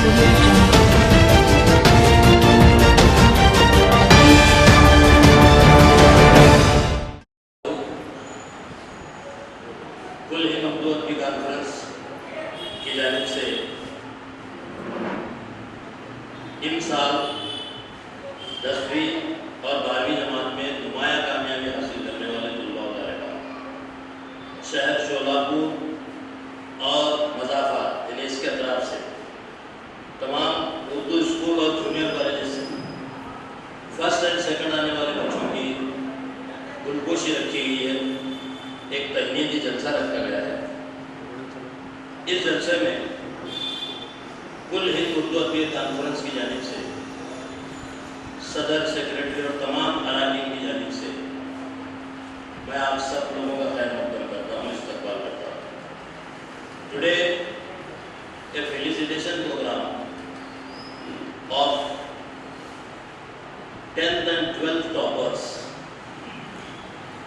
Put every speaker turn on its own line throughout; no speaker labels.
कुल हिंद उर्दू अदबी कॉन्फ्रेंस की जानिब से इन साल 10वीं और 12वीं जमात में नुमाया कामयाबी हासिल करने वाले तलबा व तालिबात शहर शोलापुर और मज़ाफ़ात यानी इसके अतराफ से तमाम उर्दू स्कूल और जूनियर कॉलेज से फर्स्ट एंड सेकंड आने वाले बच्चों की गुलगोशी रखी गई है। एक तहनीती जलसा रखा गया है। इस जलसे में कुल हिंद उर्दू अदबी कॉन्फ्रेंस की जानिब से सदर, सेक्रेटरी और तमाम अराकीन की जानिब से मैं आप सब लोगों का खैर मकदम करता हूँ, इस्तकबाल करता हूँ। Today a felicitation programme of 10th and 12th toppers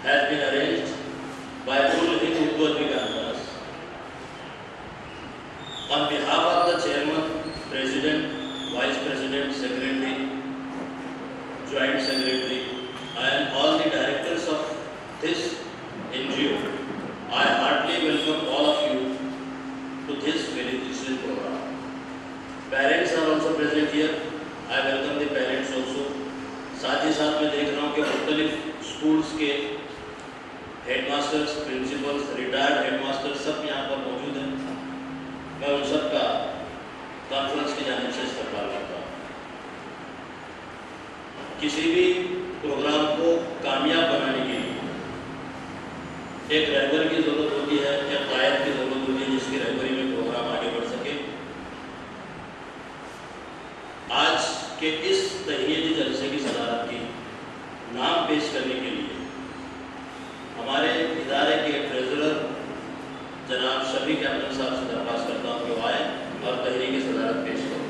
has been arranged by Kul Hind Urdu Adbi Conference. On behalf of the Chairman, President, Vice President, Secretary, Joint Secretary, and all the directors of this NGO, I heartily welcome all of you to this felicitation program. Parents are also present here. I welcome the parents also. साथ ही साथ मैं देख रहा हूँ कि मुख्तलिफ schools के headmasters, principles, retired headmasters सब यहाँ पर मौजूद हैं। मैं उन सब का कॉन्फ्रेंस की जानिब से इस्तकबाल करता हूँ। किसी भी प्रोग्राम को कामयाब बनाने के लिए एक रहबर की ज़रूरत होती है, एक कायद की ज़रूरत होती है जिसकी रहबरी में प्रोग्राम आगे बढ़ सके। आज के इस तहनीती जलसे की सदारत की नाम पेश करने के लिए हमारे इदारे के ट्रेजरर जनाब शफी कैप्टन साहब से दरख्वास्त करता हूँ कि वो आए और तहरीक सदारत पेश करें।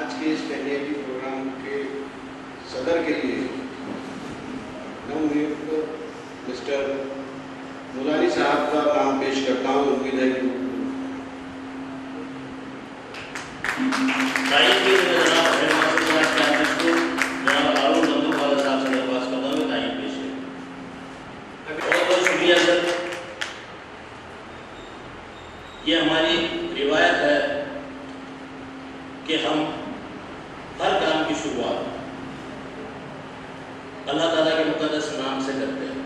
आज के इस तहनीती प्रोग्राम के सदर के लिए नवनियुक्त मिस्टर मुलानी साहब का नाम पेश करता हूँ। उम्मीद है कि
ये हमारी रिवायत है कि हम हर काम की शुरुआत अल्लाह ताला के मुक़द्दस नाम से करते हैं।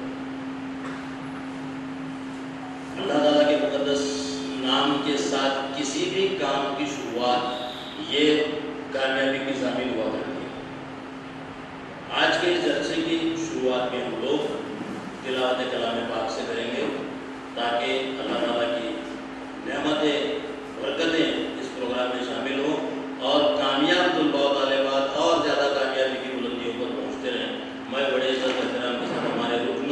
अल्लाह ताला के मुक़द्दस नाम के साथ किसी भी काम की शुरुआत ये कामयाबी की ज़ामिन हुआ करती है। आज के इस जलसे की शुरुआत में हम लोग तिलावत कलाम पाक से करेंगे ताकि अल्लाह ताला की नेमतें, बरकतें इस प्रोग्राम में शामिल हों और कामयाब तलबा व तालिबात और ज़्यादा कामयाबी की बुलंदियों पर पहुँचते रहें। मैं बड़े इज़्ज़त एहतराम के साथ हमारे रुकन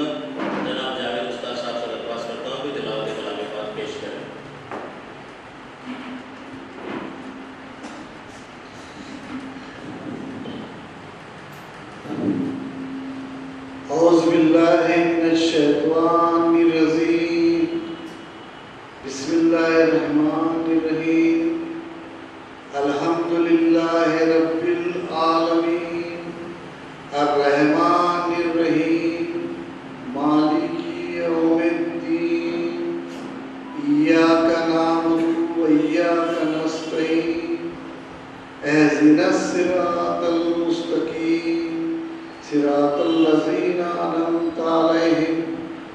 जनाब जावेद उस्ताद साहब से दरख्वास्त करता हूँ कि तिलावत कलाम पाक पेश करें।
औज़ु बिल्लाहि मिनश शैतानिर रजीम। बिस्मिल्लाहिर रहमानिर रहीम। अल्हम्दुलिल्लाहि रब्बिल आलमीन अर्रहमानिर रहीम मालिकी यौमिद्दीन इय्याका नअबुदु व इय्याका नस्तईन इहदिनस सिरातल मुस्तकीम सिरातल लज़ीना अनअमता अलैहिम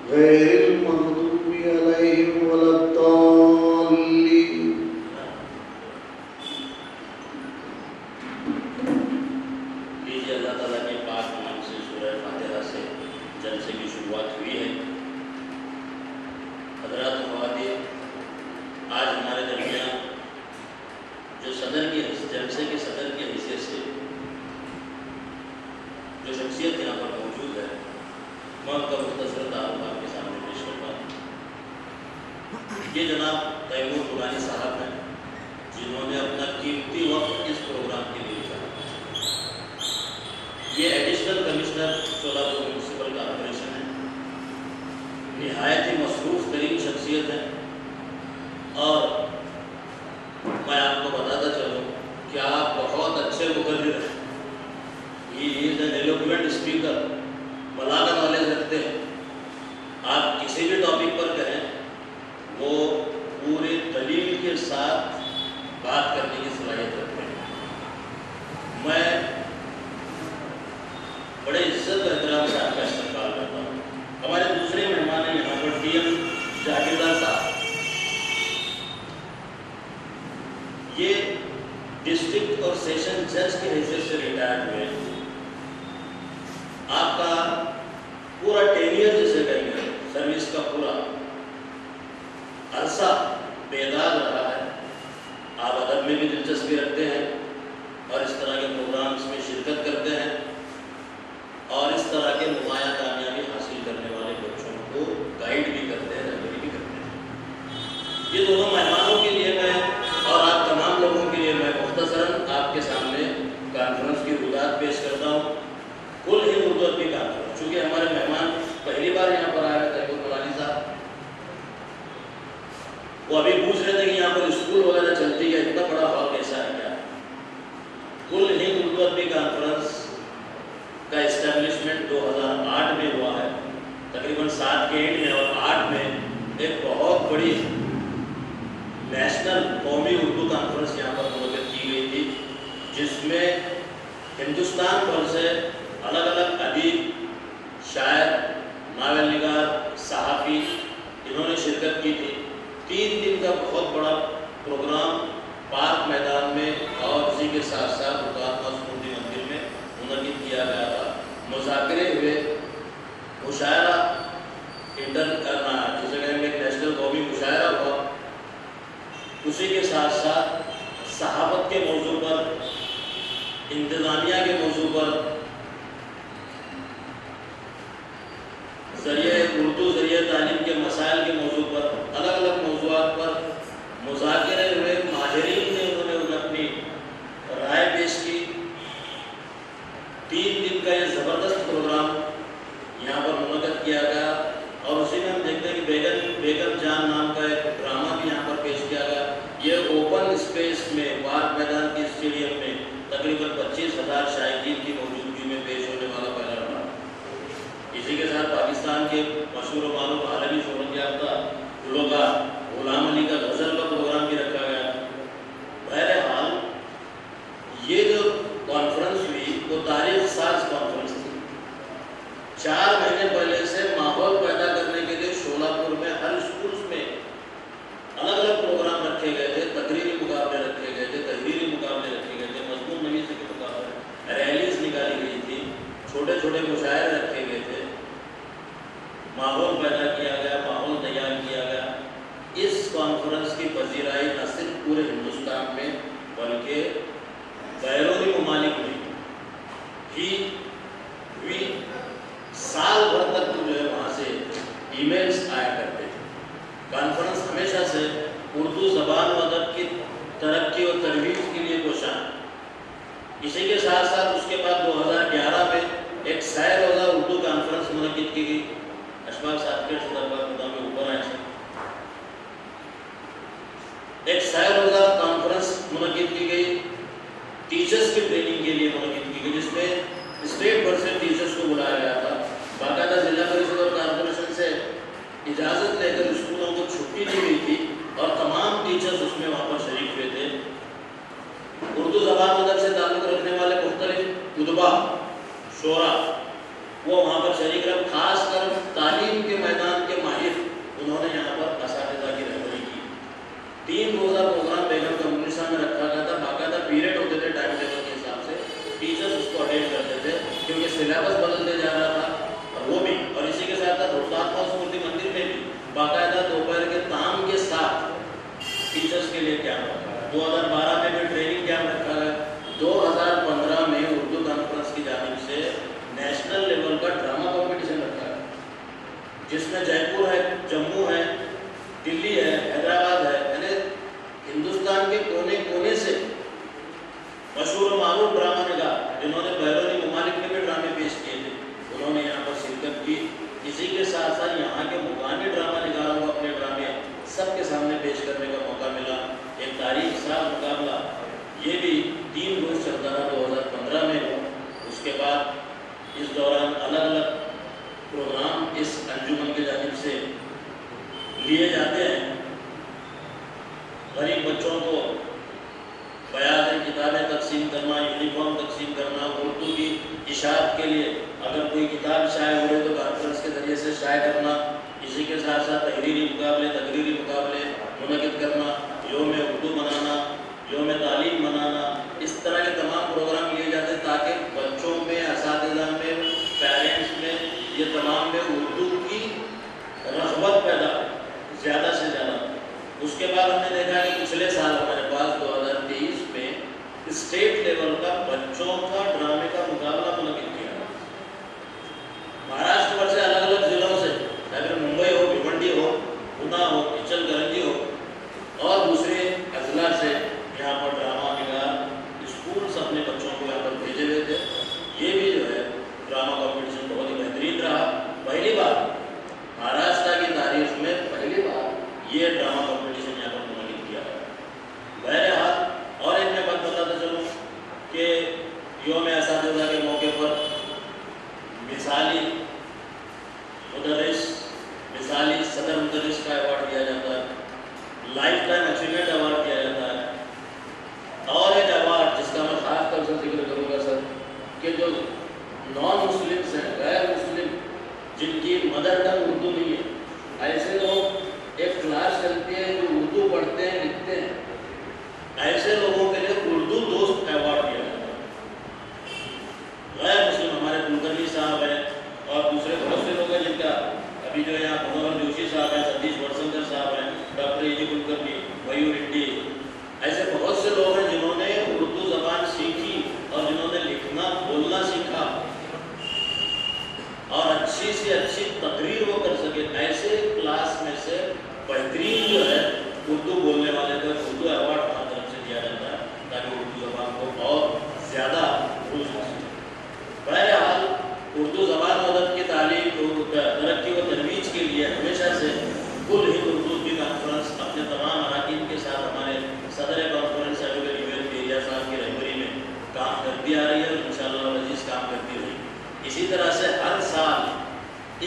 गैरिल मग़दूबि अलैहिम वलद्दाल्लीन।
लीजिए, अल्लाह ताला के पाक नाम से सूरह फातिहा से जलसे की शुरुआत हुई है। हज़रात व ख़वातीन, आज हमारे दरमियान जो जलसे के सदर की हैसियत से जो शख्सियत यहाँ पर मौजूद है, मैं उनका मुख्तसर तारुफ आपके सामने पेश करता हूँ। ये जनाब तैमूर मुलानी साहब हैं जिन्होंने अपना कीमती वक्त इस प्रोग्राम के लिए दिया। ये additional commissioner Sholapur municipal corporation है। निहायत ही मसरूफ़ तरीन शख्सियत जागीरदार साहब, ये डिस्ट्रिक्ट और सेशन जज के हैसियत से रिटायर्ड हुए। आपका पूरा टेनियर जिसे कहेंगे, सर्विस का पूरा अरसा बेदार रहा है। आप अदब में भी दिलचस्पी रखते हैं और इस तरह के प्रोग्राम्स में शिरकत करते हैं और इस तरह के नुमाया कामयाबी हासिल करने वाले बच्चों को गाइड भी करते हैं, रहबरी भी करते हैं। ये दोनों मेहमानों के लिए मैं और आप तमाम लोगों के लिए मैं मुख्तसरन आपके सामने कॉन्फ्रेंस की रुदात पेश करता हूँ। कुल हिंद उर्दू अदबी कॉन्फ्रेंस, चूँकि हमारे मेहमान पहली बार यहाँ पर आए थे मुलानी साहब, वो अभी पूछ रहे थे कि यहाँ पर स्कूल वगैरह चलती है, इतना बड़ा हॉल कैसा है क्या। कुल हिंद उर्दू अदबी कॉन्फ्रेंस का इस्टेब्लिशमेंट 2008 में हुआ है, तकरीबन 7 के एंड में, और 8 में एक बहुत बड़ी नेशनल कौमी उर्दू कॉन्फ्रेंस यहाँ पर मुनक़िद की गई थी, जिसमें हिंदुस्तान भर से अलग अलग अदीब, शायर, नावल निगार, सहाफ़ी इन्होंने शिरकत की थी। 3 दिन का बहुत बड़ा प्रोग्राम पार्क मैदान में और उसी के साथ साथ हुतात्मा स्मृति मंदिर में मुनक़िद किया गया था। मुज़ाकरे हुए, मुशायरा जिसे कहेंगे नेशनल कौमी मुशायरा हुआ, उसी के साथ साथ सहाबत के मौजू पर, इंतज़ामिया के मौजू पर, ज़रिए उर्दू ज़रिए तालीम के मसाइल के मौजू पर, अलग अलग मौज़ूआत पर मुज़ाकरे हुए। माहिरीन ने उन्होंने अपनी राय पेश की। 3 दिन का ये ज़बरदस्त प्रोग्राम यहाँ पर मुनक़िद किया गया और उसी में हम देखते हैं कि बेगम जान नाम का एक ड्रामा भी यहाँ पर पेश किया गया। ये ओपन स्पेस में पार्क मैदान के स्टेडियम में तकरीबन 25,000 शायकीन की मौजूदगी में पेश होने वाला पहला ड्रामा। इसी के साथ पाकिस्तान के मशहूर व मारूफ आलमी शोहरत याफ्ता गुलकार गुलाम अली का गज़ल का प्रोग्राम भी रखा गया। बहरहाल ये जो कॉन्फ्रेंस हुई वो तारीख साज कॉन्फ्रेंस थी। 4 महीने पहले से माहौल पैदा करने के लिए शोलापुर में हर स्कूल में अलग अलग प्रोग्राम रखे गए थे। तकरीरी मुकाबले रखे गए थे, तहरीरी मुकाबले रखे गए थे, मज़मून नवीसी के मुकाबले, रैलीज निकाली गई थी, छोटे छोटे मुशायरे रखे गए थे। माहौल पैदा किया गया, माहौल तैयार किया गया। इस कॉन्फ्रेंस की पजीराई न सिर्फ पूरे हिंदुस्तान में बल्कि बैरूनी ममालिक में भी हुई। साल भर तक जो है वहाँ से ईमेल्स आया करते थे। कॉन्फ्रेंस हमेशा से उर्दू ज़बान व अदब की तरक्की और तरवीज के लिए कोशां। इसी के साथ साथ उसके बाद 2011 में एक सैर रोज़ा उर्दू कॉन्फ्रेंस मुनक़िद की गई। अशफाक साहब के दरबार में ऊपर आए थे। एक सैर रोज़ा कॉन्फ्रेंस मुनक़िद की गई, टीचर्स की ट्रेनिंग के लिए मुनक़िद की गई, जिसमें स्टेट भर से टीचर्स को बुलाया गया था। बाकायदा जिला परिषद और कॉर्पोरेशन से इजाज़त लेकर स्कूलों को छुट्टी दी गई थी और तमाम टीचर्स उसमें वहाँ पर शरीक हुए थे। उर्दू ज़बान अदब से ताल्लुक़ रखने वाले मुख्तलिफ उदबा, शोरा वो वहाँ पर शरीक रहे। खासकर तालीम के मैदान के माहिर उन्होंने यहाँ पर असातिज़ा की रहबरी की। 3 रोज़ा प्रोग्राम बेगम कम्युनिसा में रखा गया था। बाकायदा पीरियड होते थे टाइम टेबल के हिसाब से, टीचर्स उसको अटेंड करते थे क्योंकि सिलेबस बदलते जा रहा था। और वो भी, और इसी के साथ साथ हुतात्मा स्मृति मंदिर में भी बाकायदा दोपहर के ताम के साथ टीचर्स के लिए कैंप रखा गया। 2012 में भी ट्रेनिंग कैंप रखा गया। 2015 में उर्दू कॉन्फ्रेंस की जानिब से नेशनल लेवल का ड्रामा कंपटीशन रखा है, जिसमें जयपुर है, जम्मू है, दिल्ली है, हैदराबाद है, यानी हिंदुस्तान के कोने कोने से मशहूर मारूफ ड्रामा निगार जिन्होंने बैरूनी ममालिक में भी ड्रामे पेश किए थे, उन्होंने यहाँ पर शिरकत की। इसी के साथ साथ यहाँ के मुकामी ड्रामा निगारों को अपने ड्रामे सबके सामने पेश करने का मौका मिला। एक तारीख साज मुकाबला ये भी 3 रोज़ चलता रहा, 2015 में हुआ। उसके बाद इस दौरान अलग अलग प्रोग्राम इस अंजुमन की जानिब से लिए जाते हैं। गरीब बच्चों को बयान किताबें तकसीम करना, यूनिफॉर्म तकसीम करना, उर्दू की इशाअत के लिए अगर कोई किताब शाये हो रही तो कॉन्फ्रेंस के ज़रिए से शाये करना। इसी के साथ साथ तहरीरी मुकाबले, तकरीरी मुकाबले मुनक़िद करना, योम उर्दू मनाना, योम तालीम मनाना, इस तरह के तमाम प्रोग्राम लिए जाते हैं ताकि बच्चों में, असातिज़ा में, पेरेंट्स में, ये तमाम में उर्दू की रग़बत पैदा ज़्यादा से ज़्यादा। उसके बाद हमने देखा कि पिछले साल हमारे पास 2023 में स्टेट लेवल का बच्चों का ड्रामे का मुकाबला मुनक़िद किया। महाराष्ट्र भर से अलग अलग जिलों से, चाहे फिर मुंबई हो, भिवंडी हो, गुना हो, इचलकरंजी हो और दूसरे अजला से यहाँ पर ड्रामा निगार स्कूल्स अपने बच्चों को यहाँ पर भेजे हुए थे। ये भी जो है ड्रामा कॉम्पिटिशन बहुत ही बेहतरीन रहा। पहली बार महाराष्ट्र की तारीख में पहली बार ये ड्रामा कॉम्पिटिशन यहाँ पर मुनक़िद किया गया। बहरहाल और एक मैं बात बताता चलूँ कि योम असातिज़ा के मौके पर मिसाली मुदर्रिस, मिसाली सदर मुदर्रिस का अवार्ड दिया जाता है, लाइफ टाइम अचीवमेंट अवार्ड दिया जाता है। और एक अवार्ड जिसका मैं खास तौर से जिक्र करूँगा सर, कि जो नॉन मुस्लिम्स हैं, गैर मुस्लिम, जिनकी मदर टंग उर्दू नहीं है, ऐसे लोग एक क्लास चलती है जो उर्दू पढ़ते हैं, लिखते हैं, ऐसे लोगों के लिए उर्दू दोस्त अवार्ड दिया जाता है। गैर मुस्लिम हमारे कुलकर्णी साहब हैं और दूसरे बहुत से लोग हैं जिनका अभी जो यहाँ मनोहर जोशी साहब हैं, सतीश वर्षंकर साहब हैं, डॉक्टर ए जी कुलकर्णी, मयूर इंडी, ऐसे बहुत से लोग हैं जिन्होंने उर्दू ज़बान सीखी और जिन्होंने लिखना बोलना सीखा और अच्छी से अच्छी तकरीर वो कर सके। ऐसे क्लास में से बेहतरीन जो है उर्दू बोलने वाले को उर्दू अवार्ड हमारी तरफ से दिया जाता है ताकि उर्दू ज़बान को और ज़्यादा रूज हो सके। बहरहाल उर्दू ज़बान मदद की तालीम, तरक्की व तरवीज के लिए हमेशा से कुल हिंद उर्दू की कॉन्फ्रेंस अपने तमाम अरकान के साथ हमारे सदर कॉन्फ्रेंस एडवोकेट यूएल पेरिया साहब की रहबरी में काम करती आ रही है और इंशाअल्लाह अज़ीज़ काम करती रहेगी। इसी तरह से हर साल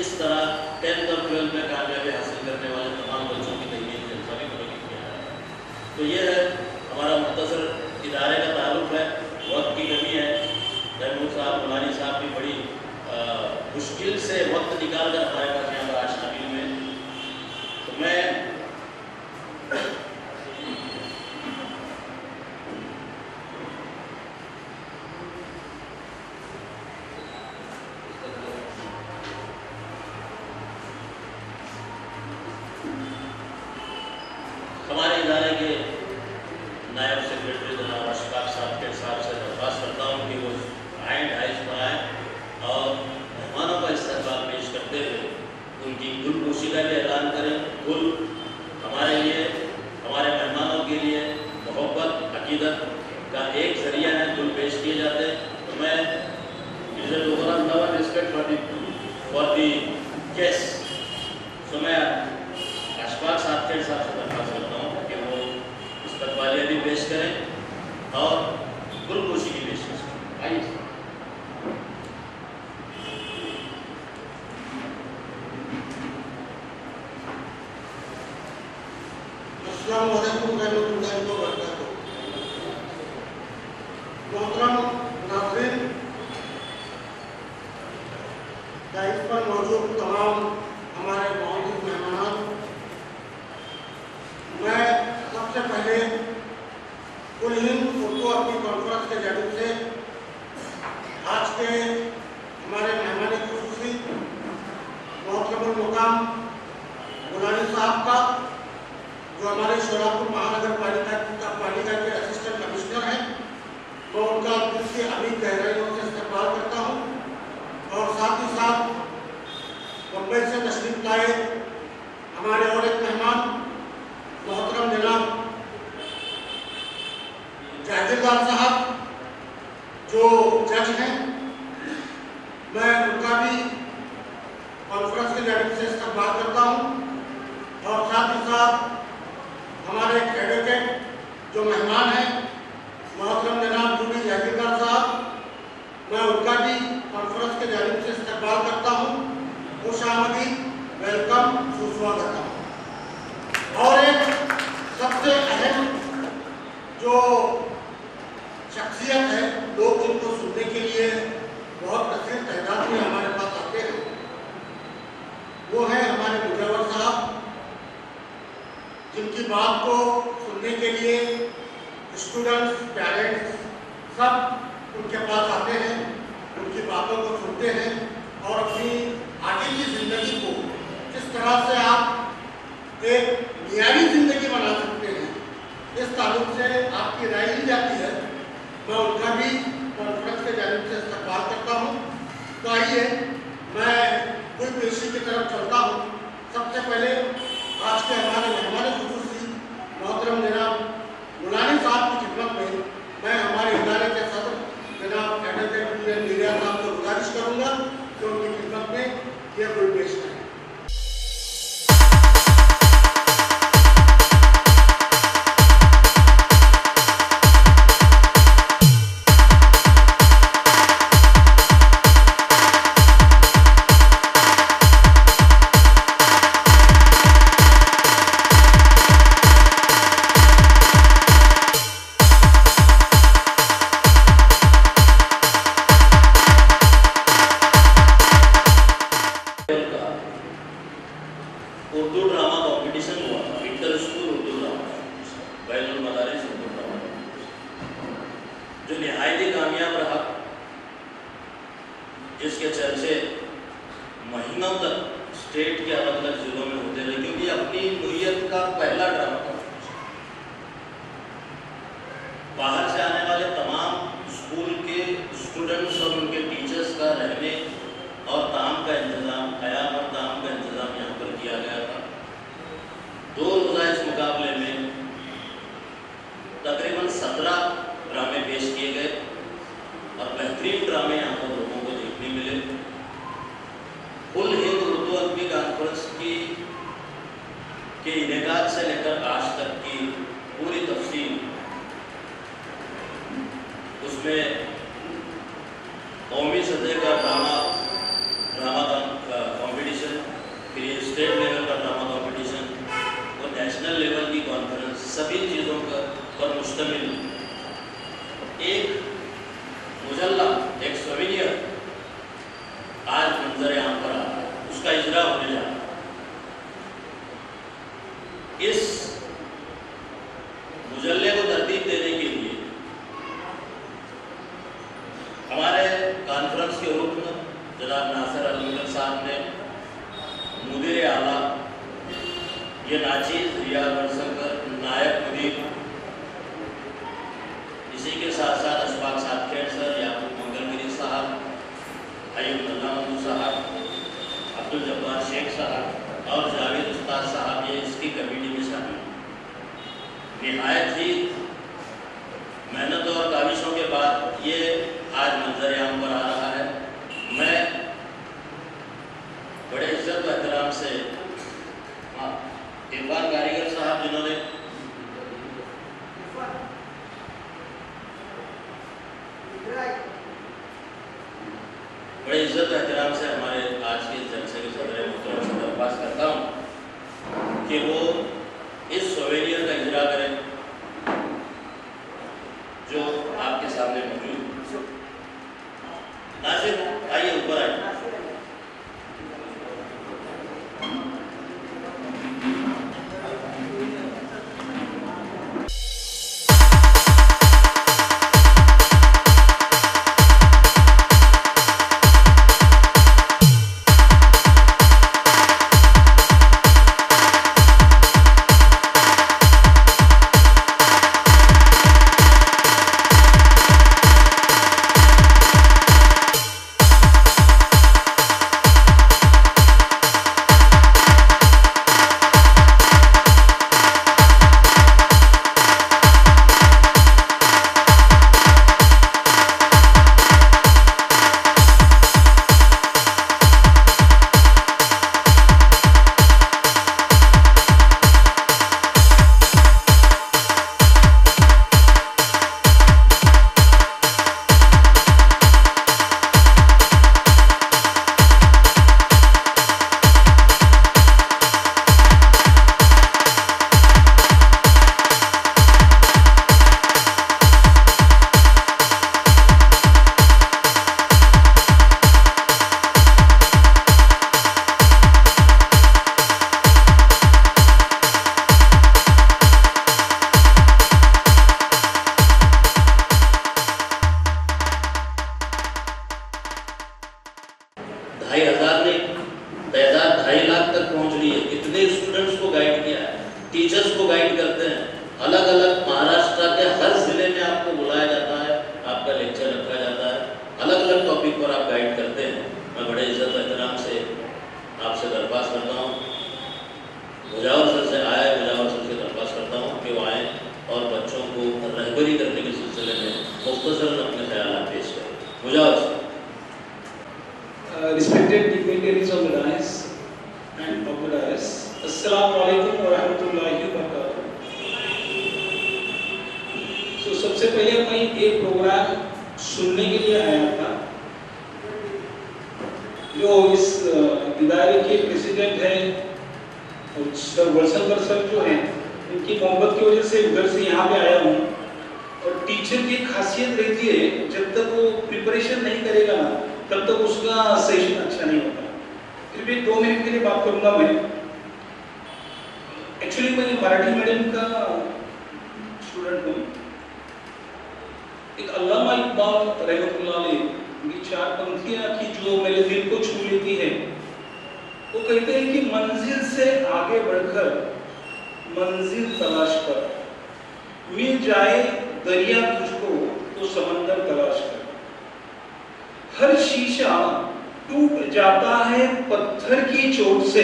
इस तरह 10th और 12th में कामयाबी हासिल करने वाले तमाम बच्चों की तहरीर जलसा भी मुनक़िद किया जाता है। तो ये है हमारा मुख्तसर इदारे का ताल्लुक़ है, वक्त की कमी है। तैमूर साहब, मुलानी साहब भी बड़ी मुश्किल से वक्त निकाल कर हमारे पास यहाँ पर आज शामिल हुए। तो मैं हमारे इदारे के नायब सेक्रेटरी जनाब अशफाक साहब के हिसाब से दरख्वास्त करता हूँ कि वो आइन हाइज बनाएँ और मेहमानों का इस्तकबाल पेश करते हुए उनकी गुलपोशी का भी ऐलान करें। गुल हमारे लिए, हमारे मेहमानों के लिए मोहब्बत, अकीदत का एक ज़रिया है, गुल पेश किए जाते हैं। तो मैं रिस्पेक्ट फॉर दी गेस्ट, तो मैं अशफाक साहब के हिसाब से दरख्वास्त करता हूँ कि वो इस्तकबालिया भी पेश करें और गुलपोशी भी पेश करें। आइए।
अस्सलाम वालेकुम रहमतुल्लाहि व बरकातुहू। मोहतरम नाज़रीन, दाइस पर मौजूद तमाम हमारे मौजूद मेहमान, मैं सबसे पहले कुल हिंद उर्दू अपनी कॉन्फ्रेंस के जानिब से आज के हमारे मेहमान खुसूसी मोहतरमुल मुकाम मुलानी साहब का, जो हमारे शोलापुर महानगर पालिका के असिस्टेंट कमिश्नर हैं, मैं उनका दिल से अभी गहराइयों से इस्तकबाल करता हूं। और साथ ही साथ मुंबई से तशरीफ लाए हमारे और एक मेहमान मोहतरम जनाब जागीरदार साहब जो जज हैं, मैं उनका भी कॉन्फ्रेंस के जानिब से इस्तकबाल करता हूं। और साथ ही साथ हमारे एडवोकेट जो मेहमान हैं मोहतरम जनाब जूबी जागीरदार साहब, मैं उनका भी कॉन्फ्रेंस के जानिब से इस्तकबाल करता हूँ। खुशामदी, वेलकम, सुस्वागत है। और एक सबसे अहम जो शख्सियत है, लोग जिनको सुनने के लिए बहुत कसीर तादाद में हमारे पास आते हैं, वो है हमारे मुजव्वर साहब, जिनकी बात को सुनने के लिए स्टूडेंट्स, पेरेंट्स सब उनके पास आते हैं, उनकी बातों को सुनते हैं और अपनी आगे की ज़िंदगी को किस तरह से आप एक मियारी ज़िंदगी बना सकते हैं, इस ताल्लुक से आपकी राय ली जाती है। मैं उनका भी कॉन्फ्रेंस के जानिब से इस्तकबाल करता हूँ। तो आइए मैं कोई पेशी की तरफ चलता हूँ। सबसे पहले आज के हमारे मेहमान खुसूसी मोहतरम जनाब मुलानी साहब की खिदमत में मैं हमारे इदारे के सदर जनाब एडवोकेट मीडिया साहब को गुजारिश करूँगा कि उनकी खिदमत में यह कोई पेश करें।
उर्दू ड्रामा कंपटीशन हुआ, इंटर स्कूल उर्दू ड्रामा, बैनुल मदारिस उर्दू ड्रामा, जो निहायत ही कामयाब रहा, जिसके चर्चे महीनों तक स्टेट के अलग अलग जिलों में होते रहे, क्योंकि अपनी नोयत का पहला ड्रामा था। बाहर से आने वाले तमाम स्कूल के स्टूडेंट्स और उनके टीचर्स का रहने और ताम का इंतज़ाम, क़याम और ताम का इंतज़ाम यहाँ पर किया गया था। 2 रोज़ा इस मुकाबले में तकरीबन 17 ड्रामे पेश किए गए और बेहतरीन ड्रामे यहाँ पर लोगों को देखने मिले। कुल हिंद उर्दू अदबी कॉन्फ्रेंस के इनेकाद से लेकर आज तक की पूरी तफसील उसमें कौमी सतह का ड्रामा कंपटीशन, फिर स्टेट लेवल का ड्रामा कंपटीशन और नेशनल लेवल की कॉन्फ्रेंस, सभी चीज़ों पर मुश्तमिल एक मुजल्ला, एक सोवेनियर आज मंजर आम पर आ रहा है, उसका इजरा होने जा रहा है। इस मुजल्ले को तरतीब देने के लिए हमारे कॉन्फ्रेंस के रुकन जनाब नासिर अल साहब ने मुदीर आला ये नाचीज़ रियाज वर्सकर, नायब मुदीर, इसी के साथ साथ अशफाक सादखेड़ सर, याकूब मंगलगिरी साहब, अयूब नल्ला साहब, अब्दुल जब्बार शेख साहब और जावेद उस्ताद साहब ये इसकी कमेटी में शामिल। निहायत ही मेहनत और काविशों के बाद ये आज मंजर आम पर आ रहा है। मैं बड़े इज्जत व एहतराम से इरफान कारीगर साहब, जिन्होंने बड़े इज्जत व एहतराम से हमारे आज के जलसे के सदर मोहतरम से दरख्वास्त करता हूँ कि वो इस सोवेनियर का इजरा करें जो आपके सामने मौजूद। नासिर आइए, ऊपर आइए। टीचर्स को गाइड करते हैं। अलग अलग महाराष्ट्र के हर जिले में आपको बुलाया जाता है, आपका लेक्चर रखा जाता है, अलग अलग टॉपिक पर आप गाइड करते हैं। मैं बड़े इज्जत एहतराम से आपसे दरख्वास्त करता हूँ, मुजावर सर से आए, मुजावर सर से दरख्वास्त करता हूँ कि वो आएँ और बच्चों को रहबरी करने के सिलसिले में मुख्तसरन अपने ख्यालात पेश करें। Mujawar sir.
Respected dignitaries of the dais and of the dais, Assalamu alaikum wa rahmatullahi wa barakatuh. So सबसे पहले मैं एक प्रोग्राम सुनने के लिए आया था जो इस इदारे के प्रेसिडेंट हैं और सर वर्षंकर सर जो हैं, इनकी मोहब्बत की वजह से उधर से यहाँ पे आया हूँ। और टीचर की खासियत रहती है, जब तक वो प्रिपरेशन नहीं करेगा ना तब तक उसका सेशन अच्छा नहीं होता। फिर भी 2 मिनट के लिए बात करूंगा मैं। एक्चुअली मैं मराठी मीडियम का स्टूडेंट हूँ। एक अल्लामा इकबाल रहमतुल्लाह अलैह की 4 पंक्तियां की जो मेरे दिल को छू लेती है। वो कहते हैं कि मंजिल से आगे बढ़कर मंजिल तलाश कर, मिल जाए दरिया तुझको तो समंदर तलाश कर। हर शीशा टूट जाता है पत्थर की चोट से,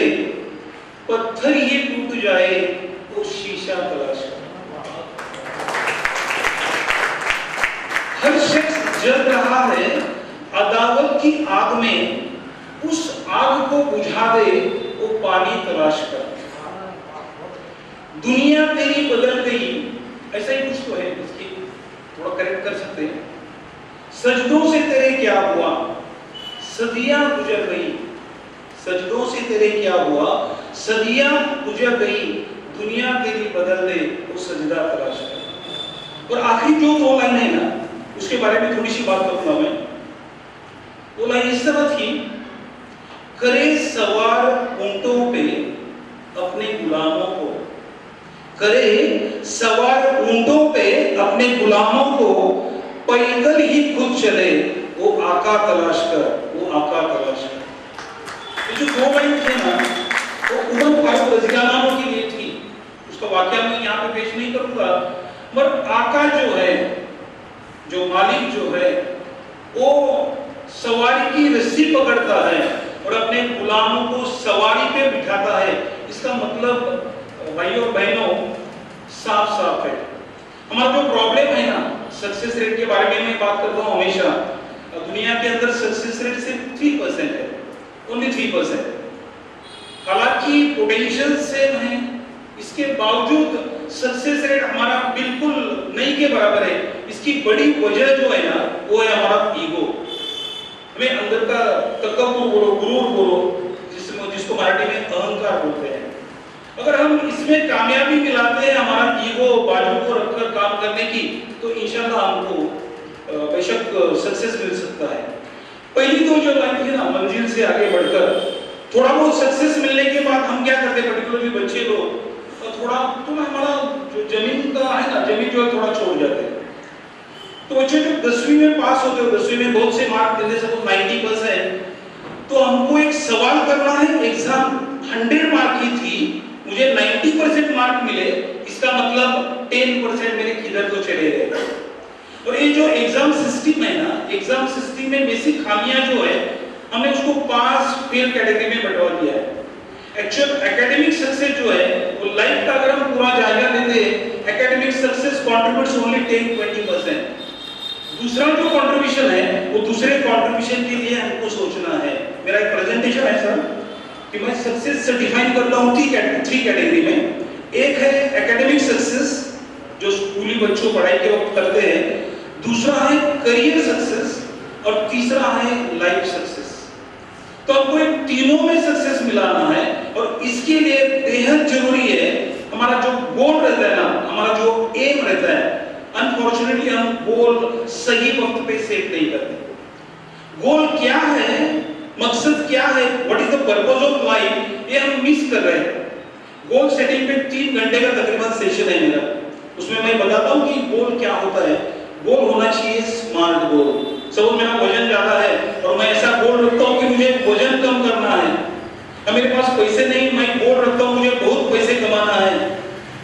पत्थर ही टूट जाए तो शीशा तलाश कर। हर शख्स जल रहा है अदावत की आग में, उस आग को बुझा दे वो पानी तलाश कर। दुनिया तेरी बदल गई, ऐसा ही कुछ तो है, इसकी थोड़ा करेक्ट कर सकते हैं। सजदों से तेरे क्या हुआ, सदियां गुजर गई। सजदों से तेरे क्या हुआ, सदियां गुजर गई। दुनिया तेरी बदल दे वो सजदा तलाश कर। और आखिरी जो 2 लाइन है ना, उसके बारे में थोड़ी सी बात करूंगा मैं। वो लाइन इस तरह थी, करे सवार ऊंटों पे अपने गुलामों को, करे सवार ऊंटों पे अपने गुलामों को, पैदल ही खुद चले वो आका तलाश कर, वो आका तलाश कर। ये जो 2 लाइन थे ना, वो उमर फारूक रज़ियल्लाहु के लिए थी। उसका वाकया मैं यहाँ पे पेश नहीं करूंगा, मगर आका जो है, जो मालिक जो है, वो सवारी की रस्सी पकड़ता है और अपने गुलामों को सवारी पे बिठाता है। इसका मतलब भाइयों और बहनों साफ साफ है। हमारा जो प्रॉब्लम है ना, सक्सेस रेट के बारे में मैं बात करता हूँ हमेशा। दुनिया के अंदर सक्सेस रेट सिर्फ 3% है, ओनली 3%। हालांकि पोटेंशियल सेम है, इसके बावजूद सक्सेस रेट हमारा बिल्कुल नहीं के बराबर है। इसकी बड़ी वजह जो है ना, वो है हमारा ईगो। हमें अंदर का तकब्बुर बोलो, गुरूर बोलो, जिसको मराठी में अहंकार बोलते हैं। अगर हम इसमें कामयाबी मिलाते हैं हमारा ईगो बाजू को रखकर काम करने की, तो इंशाल्लाह हमको बेशक सक्सेस मिल सकता है। पहली 2 जो लाइन थी ना, मंजिल से आगे बढ़कर, थोड़ा बहुत सक्सेस मिलने के बाद हम क्या करते हैं, पर्टिकुलरली बच्चे लोग, थोड़ा तो हमारा जो जमीन का है ना, जमीन जो है थोड़ा छोड़ जाते हैं। तो बच्चे जो 10वीं में पास होते हो, 10वीं में बहुत से मार्क मिलते, सपोज 90%, तो हमको एक सवाल करना है। एग्जाम 100 मार्क की थी, मुझे 90% मार्क मिले, इसका मतलब 10% मेरे किधर तो चले गए। और ये जो एग्जाम सिस्टम है ना, एग्जाम सिस्टम में बेसिक खामियां जो है, हमने उसको पास फेल कैटेगरी में बंटवा दिया है। एक्चुअल एकेडमिक सक्सेस जो है, वो लाइफ का अगर हम पूरा जायजा लेते हैं, एकेडमिक सक्सेस कंट्रीब्यूट्स ओनली 10-20%। दूसरा जो कंट्रीब्यूशन है, वो दूसरे कंट्रीब्यूशन के लिए हमको सोचना है। मेरा एक प्रेजेंटेशन है सर, कि मैं सक्सेस से डिफाइन करता हूँ 3 कैटेगरी में। एक है एकेडमिक सक्सेस, जो स्कूली बच्चों पढ़ाई के वक्त करते हैं। दूसरा है करियर सक्सेस, और तीसरा है लाइफ सक्सेस। तो हमको इन तीनों में सक्सेस मिलाना है, और इसके लिए बेहद जरूरी है हमारा जो गोल रहता है ना, हमारा जो एम रहता है। अनफॉर्चुनेटली हम गोल सही वक्त पे सेट नहीं करते। गोल क्या है, मकसद क्या है, what is the purpose of life, ये हम मिस कर रहे हैं। गोल सेटिंग पे 3 घंटे का तकरीबन सेशन है मेरा, उसमें मैं बताता हूँ कि गोल क्या होता है। गोल होना चाहिए स्मार्ट गोल। सपोज मेरा वजन ज्यादा है और मैं ऐसा गोल रखता हूँ कि मुझे वजन कम करना है। अब मेरे पास पैसे नहीं, मैं गोल रखता हूँ मुझे बहुत पैसे कमाना है।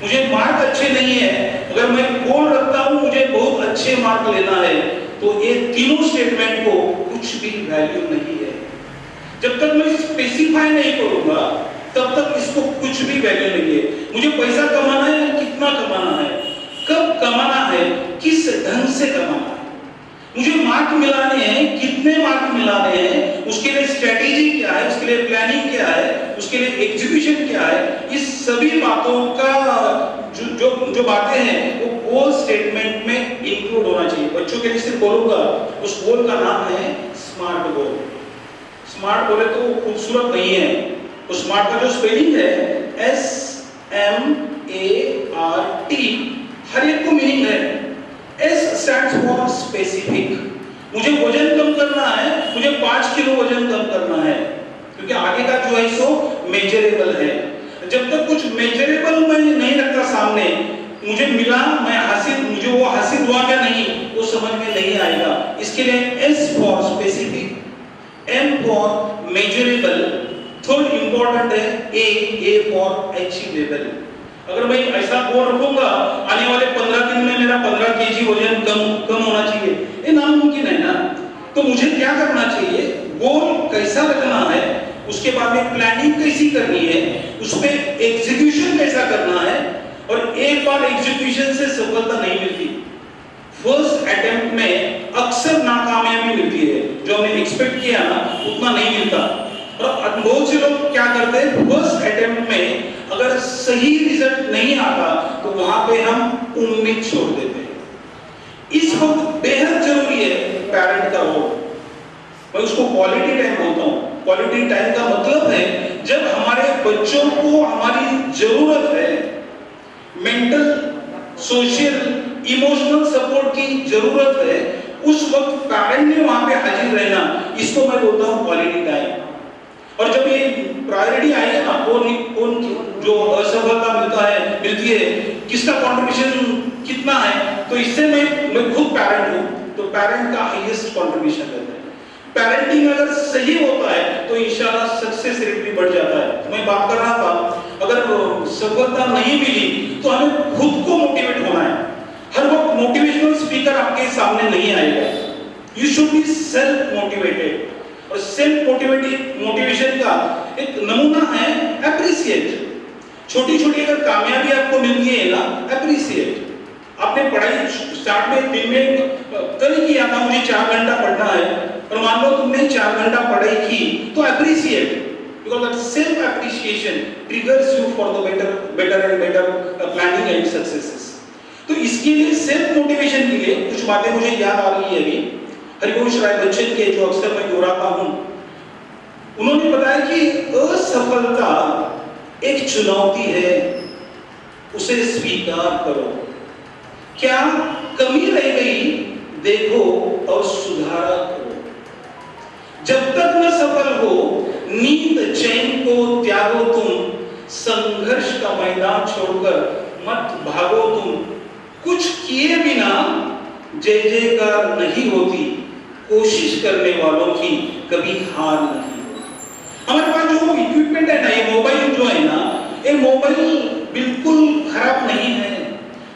मुझे मार्क अच्छे नहीं है, अगर मैं गोल रखता हूं मुझे बहुत अच्छे मार्क लेना है, तो ये तीनों स्टेटमेंट को कुछ भी वैल्यू नहीं है। जब तक मैं स्पेसिफाई नहीं करूंगा तब तक इसको कुछ भी वैल्यू नहीं है। मुझे पैसा कमाना है, कितना कमाना है, कब कमाना है, किस ढंग से कमाना है, मुझे मार्क मिलाने हैं, कितने मार्क मिलाने हैं, उसके लिए स्ट्रेटेजी क्या है, उसके लिए प्लानिंग क्या है, उसके लिए एग्जीक्यूशन क्या है, इस सभी बातों का जो बातें हैं वो गोल स्टेटमेंट में इंक्लूड होना चाहिए। बच्चों के लिए सिर्फ बोलूंगा, उस गोल का नाम है स्मार्ट गोल। स्मार्ट बोले तो खूबसूरत नहीं है, उस स्मार्ट का जो स्पेलिंग है SMART, हर एक को मीनिंग है। S stands for specific, मुझे वजन कम करना है, मुझे 5 किलो वजन कम करना है, क्योंकि आगे का जो है सो मेजरेबल है। जब तक कुछ मेजरेबल मैं नहीं रखता सामने, मुझे मिला, मैं हासिल, मुझे वो हासिल हुआ क्या नहीं वो समझ में नहीं आएगा। इसके लिए S for specific, M for measurable, third important है A फॉर अचीवेबल। अगर मैं ऐसा गोल रखूंगा आने वाले 15 दिन में मेरा 15 केजी वजन कम होना चाहिए, ये नामुमकिन है ना। तो मुझे क्या करना चाहिए, गोल कैसा रखना है, उसके बाद में प्लानिंग कैसी करनी है, उस पे एग्जीक्यूशन कैसा करना है, और एक बार एग्जीक्यूशन से सफलता नहीं मिलती, फर्स्ट अटेम्प्ट में अक्सर नाकामयाबी मिलती है, जो हमने एक्सपेक्ट किया ना उतना नहीं मिलता। और बहुत से लोग क्या करते हैं, फर्स्ट अटेम्प्ट में अगर सही रिजल्ट नहीं आता तो वहां पे हम उम्मीद छोड़ देते हैं। इस वक्त बेहद जरूरी है पेरेंट का रोल, मैं उसको क्वालिटी टाइम बोलता हूँ। क्वालिटी टाइम का मतलब है जब हमारे बच्चों को हमारी जरूरत है, मेंटल, सोशल, इमोशनल सपोर्ट की जरूरत है, उस वक्त पेरेंट ने वहां पे हाजिर रहना, इसको मैं बोलता हूँ क्वालिटी टाइम। और जब ये प्रायोरिटी आई है ना, कौन जो असफलता मिलती है, किसका कंट्रीब्यूशन कितना है, तो इससे मैं खुद पेरेंट हूँ, तो पेरेंट का हाईएस्ट कंट्रीब्यूशन रहता है। पेरेंटिंग अगर सही होता है तो इंशाल्लाह सक्सेस रेट भी बढ़ जाता है। तो मैं बात कर रहा था, अगर सफलता नहीं मिली तो हमें खुद को मोटिवेट होना है। हर वक्त मोटिवेशनल स्पीकर आपके सामने नहीं आएगा, you should be self motivated. और सेल्फ मोटिवेशन का एक नमूना है अप्रिशिएट। छोटी छोटी अगर कामयाबी आपको मिलती है ना, अप्रिशिएट। आपने पढ़ाई स्टार्ट में दिन में तय किया था मुझे 4 घंटा पढ़ना है, और मान लो तुमने 4 घंटा पढ़ाई की, तो appreciate, because that self appreciation triggers you for the better and better planning and successes. तो इसके लिए सेल्फ मोटिवेशन के लिए कुछ बातें मुझे याद आ रही है अभी। हरिवंश राय बच्चन के, जो अक्सर मैं दोहराता हूं, उन्होंने बताया कि असफलता एक चुनौती है, उसे स्वीकार करो। क्या कमी रह गई देखो और सुधारा करो। जब तक न सफल हो नींद चैन को त्यागो तुम, संघर्ष का मैदान छोड़कर मत भागो तुम। कुछ किए बिना जय जयकार नहीं होती, कोशिश करने वालों की कभी हार नहीं होती। हमारे पास जो इक्विपमेंट है ना, ये मोबाइल जो है ना, ये मोबाइल बिल्कुल खराब नहीं है,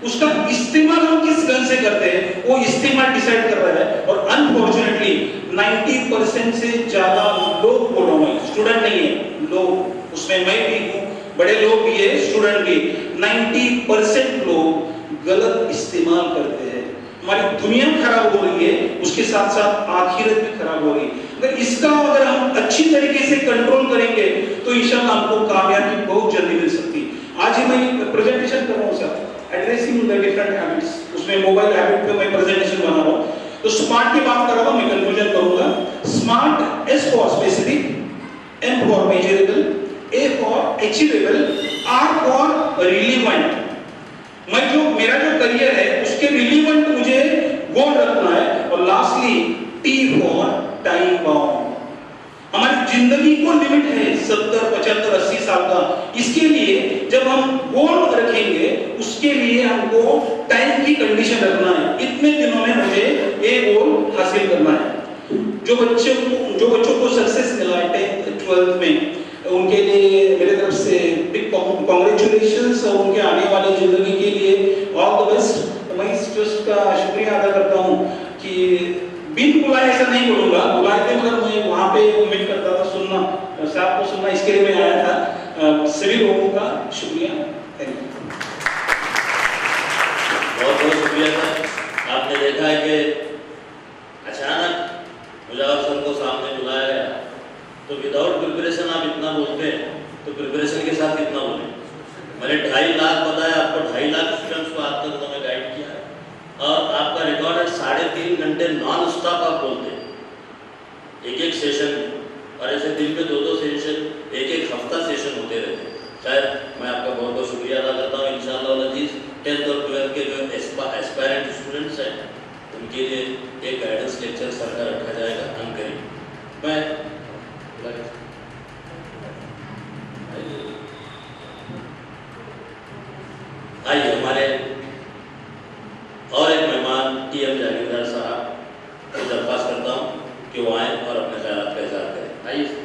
उसका इस्तेमाल हम किस ढंग से करते हैं वो इस्तेमाल डिसाइड कर रहा है। और अनफॉर्चुनेटली 90% से ज्यादा लोग, बोल रहा हूं, स्टूडेंट नहीं है, लोग, उसमें मैं भी हूं, बड़े लोग भी है, स्टूडेंट भी, 90% लोग गलत इस्तेमाल करते हैं। हमारी दुनिया खराब हो रही है, उसके साथ साथ आखिरत भी खराब हो रही है। अगर हम अच्छी तरीके से कंट्रोल करेंगे तो इंशाल्लाह हमको कामयाबी बहुत जल्दी मिल सकती है। आज ही मैं प्रेजेंटेशन कर रहा हूं sir, addressing the different habits, उसमें मोबाइल हैबिट पे मैं प्रेजेंटेशन बना रहा हूं। तो स्मार्ट की बात कर रहा हूं, मैं कंक्लूजन करूंगा। Smart, S for specific, M for measurable, A for achievable, R for relevant. मेरा जो करियर है उसके रिलेवेंट मुझे गोल रखना है। और lastly T for time bound. हमारी जिंदगी को लिमिट है 70, 75, 80 साल का। इसके लिए जब हम गोल रखेंगे उसके लिए हमको टाइम की कंडीशन रखना है, इतने दिनों में मुझे ये गोल हासिल करना है। जो बच्चों को सक्सेस मिला है 10th 12th में, उनके लिए मेरे तरफ से बिग कांग्रेचुलेशंस। और उनके आने वाले जिंदगी के लिए ऑल द बेस्ट। मैं इस ट्रस्ट का शुक्रिया अदा करता हूँ कि बिन बुलाए ऐसा नहीं बोलूँगा, बुलाए थे मगर मैं वहाँ पे उम्मीद करता था सुनना, साहब को सुनना, इसके लिए मैं आया था। सभी लोगों का शुक्रिया, थैंक यू।
बहुत बहुत शुक्रिया सर। आपने देखा है कि अचानक मुजावर सर को सामने बुलाया गया, तो विदाउट प्रिपरेशन आप इतना बोलते हैं, तो प्रिपरेशन के साथ कितना बोले। मैंने 2.5 लाख बताया आपको, 2.5 लाख स्टूडेंट्स को आज तक उन्होंने गाइड किया है, और आपका रिकॉर्ड है 3.5 घंटे नॉन स्टॉप आप बोलते हैं एक सेशन में, और ऐसे दिन में 2-2 सेशन, एक हफ्ता सेशन होते रहते हैं। शायद मैं आपका बहुत बहुत शुक्रिया अदा करता हूँ। इंशाअल्लाह अज़ीज़ 10th और 12th के जो एस्पायरेंट स्टूडेंट्स हैं उनके लिए एक गाइडेंस लेक्चर सर का रखा जाएगा अनकरीब। मैं आइए हमारे और एक मेहमान टीएम जागीरदार साहब को दरख्वास्त करता हूँ कि वो आए और अपने ख्यालात का इज़हार करें। आइए।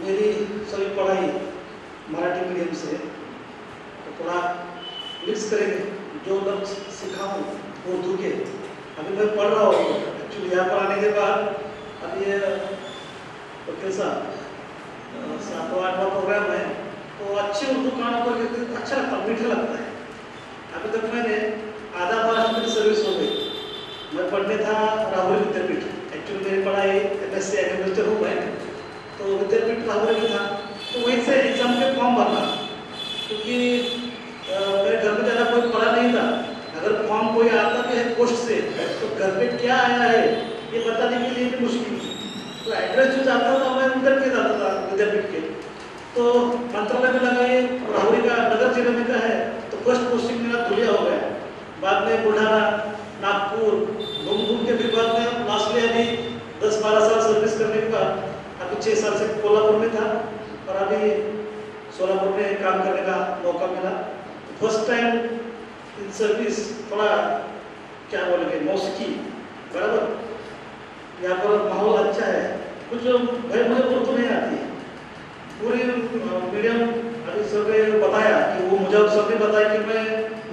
मेरी सभी पढ़ाई मराठी मीडियम से, तो थोड़ा मिक्स करेंगे। जो लफ्ज़ सीखा हूँ उर्दू के, अभी मैं पढ़ रहा हूँ। एक्चुअली यहाँ पर आने के बाद अब ये वकील साहब 7वां-8वां प्रोग्राम है, तो अच्छी उर्दू कानों पर अच्छा लगता है, मीठा लगता है। अभी तक मैंने आधा पास मेरी सर्विस हो गई। मैं पढ़ने था राहुल विद्यापीठ, एक्चुअली मेरी पढ़ाई MSc एग्रीकल्चर हूँ मैं, तो विद्यापीठ राहुल में था, तो वहीं से एग्जाम के फॉर्म भरना, क्योंकि मेरे घर में ज़्यादा कोई पढ़ा नहीं था। अगर फॉर्म कोई आता भी है पोस्ट से, तो घर पे क्या आया है ये बताने के लिए भी मुश्किल थी। तो एड्रेस जो जाता था मैं उधर के जाता था विद्यापीठ के, तो मंत्रालय में लगा ये राहुल का नगर जिले में का है, तो फर्स्ट पोस्टिंग मेरा धुलिया हो गया। बाद में बुढ़ाना, नागपुर घूम के, फिर बाद में लास्टली अभी 10-12 साल सर्विस करने के बाद अभी 6 साल से कोल्हापुर में था, और अभी सोलापुर में काम करने का मौका मिला। फर्स्ट टाइम इन सर्विस थोड़ा क्या बोलेंगे मौसीकी बराबर, यहाँ पर माहौल अच्छा है। कुछ भाई मुझे उर्दू नहीं आती है पूरी मीडियम, अभी सर ने बताया कि वो मुझे सर ने बताया कि मैं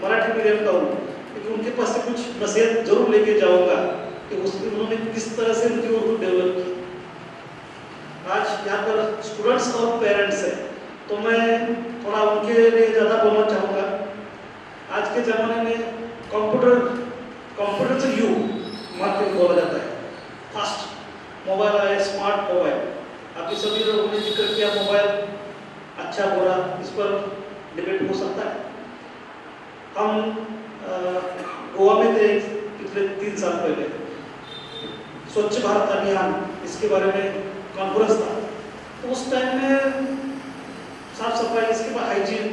मराठी मीडियम का हूँ, लेकिन उनके पास से कुछ नसीहत जरूर लेके जाऊँगा कि उसकी उन्होंने किस तरह से उनकी उर्दू डेवलप की। आज यहाँ पर स्टूडेंट्स और पेरेंट्स हैं, तो मैं थोड़ा उनके लिए ज़्यादा बोलना चाहूँगा। आज के ज़माने में कंप्यूटर से युग मार्केट बोला जाता है, फास्ट मोबाइल आया, स्मार्ट मोबाइल। अभी सभी लोगों ने जिक्र किया मोबाइल अच्छा बुरा, इस पर डिबेट हो सकता है। हम गोवा में थे पिछले 3 साल पहले, स्वच्छ भारत अभियान इसके बारे में कॉन्फ्रेंस था, तो उस टाइम में साफ सफाई, इसके बाद hygiene,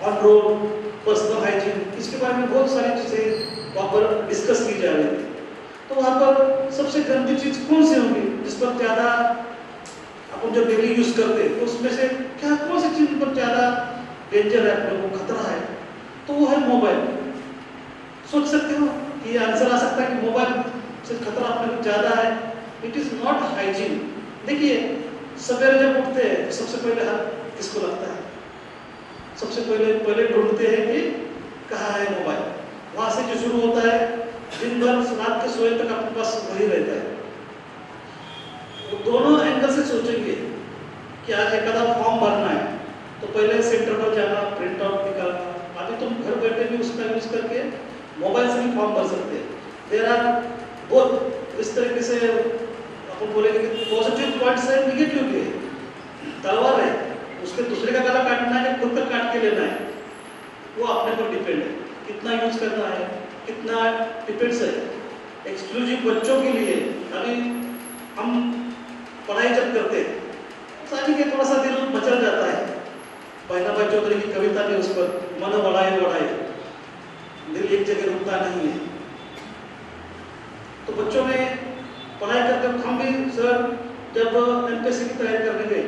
on road personal hygiene, इसके बारे में बहुत सारी चीज़ें वहाँ पर डिस्कस की जा रही थी। तो वहाँ पर सबसे गंदी चीज़ कौन सी होगी जिस पर ज़्यादा अपन जो डेली यूज़ करते हैं, तो उसमें से क्या कौन सी चीज़ पर ज़्यादा डेंजर है, अपने को खतरा है, तो वो है मोबाइल। सोच सकते हो कि ये आंसर आ सकता है कि मोबाइल से खतरा अपने को ज़्यादा है। It is not hygiene. देखिए सवेरे जब उठते हैं तो सबसे पहले हाथ किसको लगता है? सबसे पहले ढूंढते हैं कि कहाँ है मोबाइल। वहाँ से जो शुरू होता है, दिन भर रात के सोए तक अपने पास वही रहता है। वो दोनों एंगल से सोचेंगे कि आज एक आधा फॉर्म भरना है तो पहले सेंटर पर जाना, प्रिंट आउट निकालना। अभी तुम घर बैठे भी उसका यूज करके मोबाइल से भी फॉर्म भर सकते हैं। देयर आर बहुत इस तरीके से अपन बोलेंगे कि पॉजिटिव पॉइंट्स है, निगेटिव भी है। तलवार है, उसके दूसरे का गला काटना है कि खुद का काट के लेना है, वो अपने पर डिपेंड है। कितना यूज करना है, कितना डिपेंड्स है। एक्सक्लूसिव बच्चों के लिए अभी हम पढ़ाई जब करते हैं, सारी के थोड़ा सा दिल मचल जाता है। बहना भाई चौधरी की कविता में उस पर मन बढ़ाए बढ़ाए, दिल एक जगह रुकता नहीं है। तो बच्चों में पढ़ाई करते हम भी सर जब एमपीएससी की तैयारी करने गए,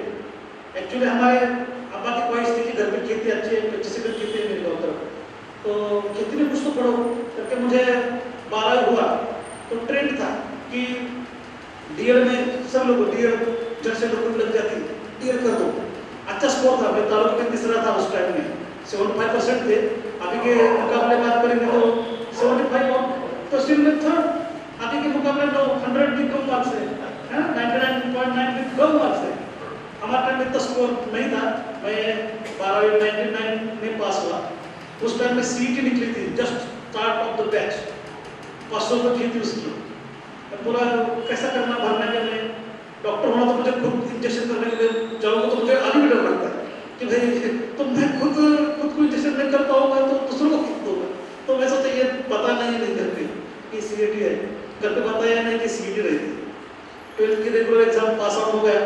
एक्चुअली हमारे अब्बा की ख्वाहिश थी कि घर पे खेती अच्छी है, 25 खेती है मेरी गाँव तरफ, तो खेती में कुछ तो पढ़ो करके मुझे 12 हुआ तो ट्रेंड था कि डीएड में सब लोग डीएड जब से नौकरी लग जाती डीएड कर दो। अच्छा स्कोर था, मैं तालुके में तीसरा था उस टाइम में, 75% थे। अभी के मुकाबले बात करेंगे तो 75, तो स्टिल में थर्ड। अभी के मुकाबले तो 100 भी कम मार्क्स है, 99.9 भी कम मार्क्स है। हमारे टाइम में इतना स्कोर नहीं था। मैं 12वीं 99 में पास हुआ। उस टाइम में सीईटी निकली थी, just start of the batch, 500 तक थी उसकी। बोला कैसा करना भरने के लिए, डॉक्टर होना तो मुझे खुद इंजेक्शन करने के लिए जाऊँगा तो मुझे अभी भी डर लगता है कि भाई तो मैं खुद को इंजेक्शन नहीं कर पाऊंगा तो दूसरों को खुद दूंगा। तो मैं सोचा ये पता नहीं घर पे कि सीईटी है, घर पे बताया नहीं कि सीईटी रहती। 12th की रेगुलर एग्जाम पास आउट हो गया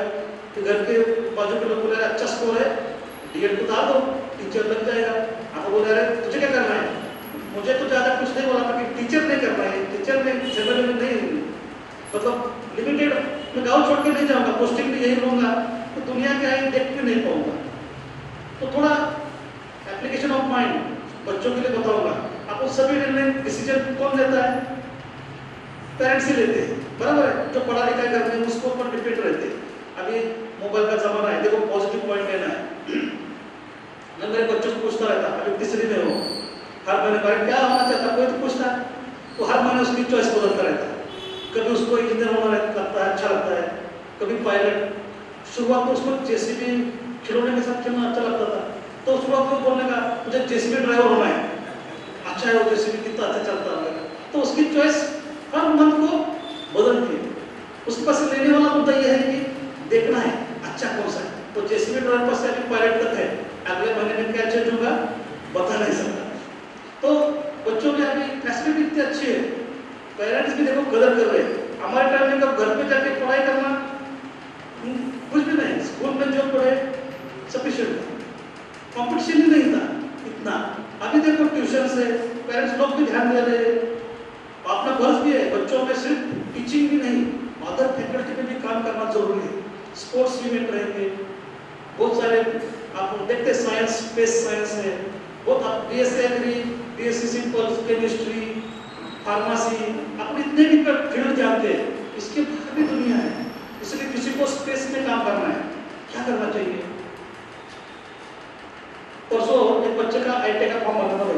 तो घर के बाजू के लोग बोले अच्छा स्कोर है, डीएड बता दो, टीचर लग जाएगा। आप बोले अरे तुझे क्या करना है? मुझे तो ज़्यादा कुछ नहीं बोला कि टीचर नहीं करना है, टीचर में जनरल में नहीं, मतलब लिमिटेड, मैं गाँव छोड़ के नहीं जाऊँगा, पोस्टिंग भी यही लूँगा, तो दुनिया के आगे देख भी नहीं पाऊँगा। तो थोड़ा एप्लीकेशन ऑफ माइंड बच्चों के लिए बताऊँगा। आपको सभी निर्णय डिसीजन कौन लेता है? पेरेंट्स ही लेते हैं, बराबर है। जो पढ़ा लिखा करते हैं उसको ऊपर डिपेंड रहते हैं। अभी मोबाइल का जमाना है, देखो पॉजिटिव पॉइंट लेना है। मैं मेरे बच्चों को पूछता रहता, अभी तीसरी में हो, हर महीने पर क्या होना चाहता कोई तो पूछता है, तो हर महीने उसकी चॉइस बदलता रहता है। कभी उसको इंजीनियर होना लगता है, अच्छा लगता है, कभी पायलट। शुरुआत में उसको जेसीबी खिलौने के साथ खेलना अच्छा लगता था, तो शुरुआत में बोलने का मुझे जेसीबी ड्राइवर होना है, अच्छा है वो जेसीबी कितना अच्छा चलता है, तो उसकी चॉइस हर मंथ को बदलती है। उसके पास लेने वाला मुद्दा यह है कि देखना है अच्छा कौन सा है। तो जेसीबी ड्राइवर पास से अभी पायलट तक है, अगले महीने में क्या चेंज होगा बता नहीं सकता। तो बच्चों की अभी फैसिलिटी इतनी अच्छी है, पेरेंट्स भी देखो कदर कर रहे हैं। हमारे टाइम में कब घर पे जाके पढ़ाई करना कुछ भी नहीं, स्कूल में जो पढ़े सफिशिएंट था, कंपटीशन ही नहीं था इतना। अभी देखो ट्यूशन से पेरेंट्स लोग भी ध्यान दे रहे हैं, अपना फर्ज भी है बच्चों में, सिर्फ टीचिंग भी नहीं, अदर फैकल्टी में भी काम करना जरूरी है। स्पोर्ट्स इवेंट रहेंगे, बहुत सारे आप देखते साइंस, स्पेस साइंस है बहुत, आप BSc agri, BSc simple chemistry,
pharmacy, अपने इतने भी फील्ड जानते हैं, इसके बाहर भी दुनिया है। इसलिए किसी को स्पेस में काम करना है, क्या करना चाहिए? परसों एक बच्चे का आईटी का फॉर्म भरना था,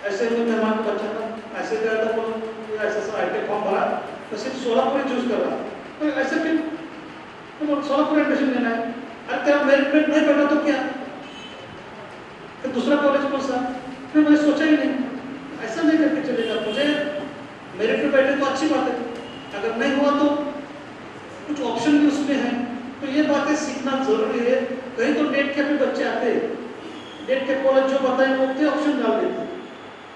ऐसे में मेहमान का बच्चा था, ऐसे गया था बोलो ऐसा आईटी फॉर्म भरा, तो सिर्फ सोलापुर ही चूज कर रहा, तो ऐसे फिर तो सोलापुर एडमिशन लेना है। अरे तेरा मेरिट में नहीं बैठा तो क्या, फिर दूसरा कॉलेज कौन सा? फिर मैंने सोचा ही नहीं, ऐसा नहीं करके चलेगा। मुझे मेरिट में बैठे तो अच्छी बात है, अगर नहीं हुआ तो कुछ ऑप्शन भी उसमें है, तो ये बातें सीखना जरूरी है। कहीं तो नेट के भी बच्चे आते हैं, नेट के कॉलेज जो बताए वो उतने ऑप्शन डाल देते हैं,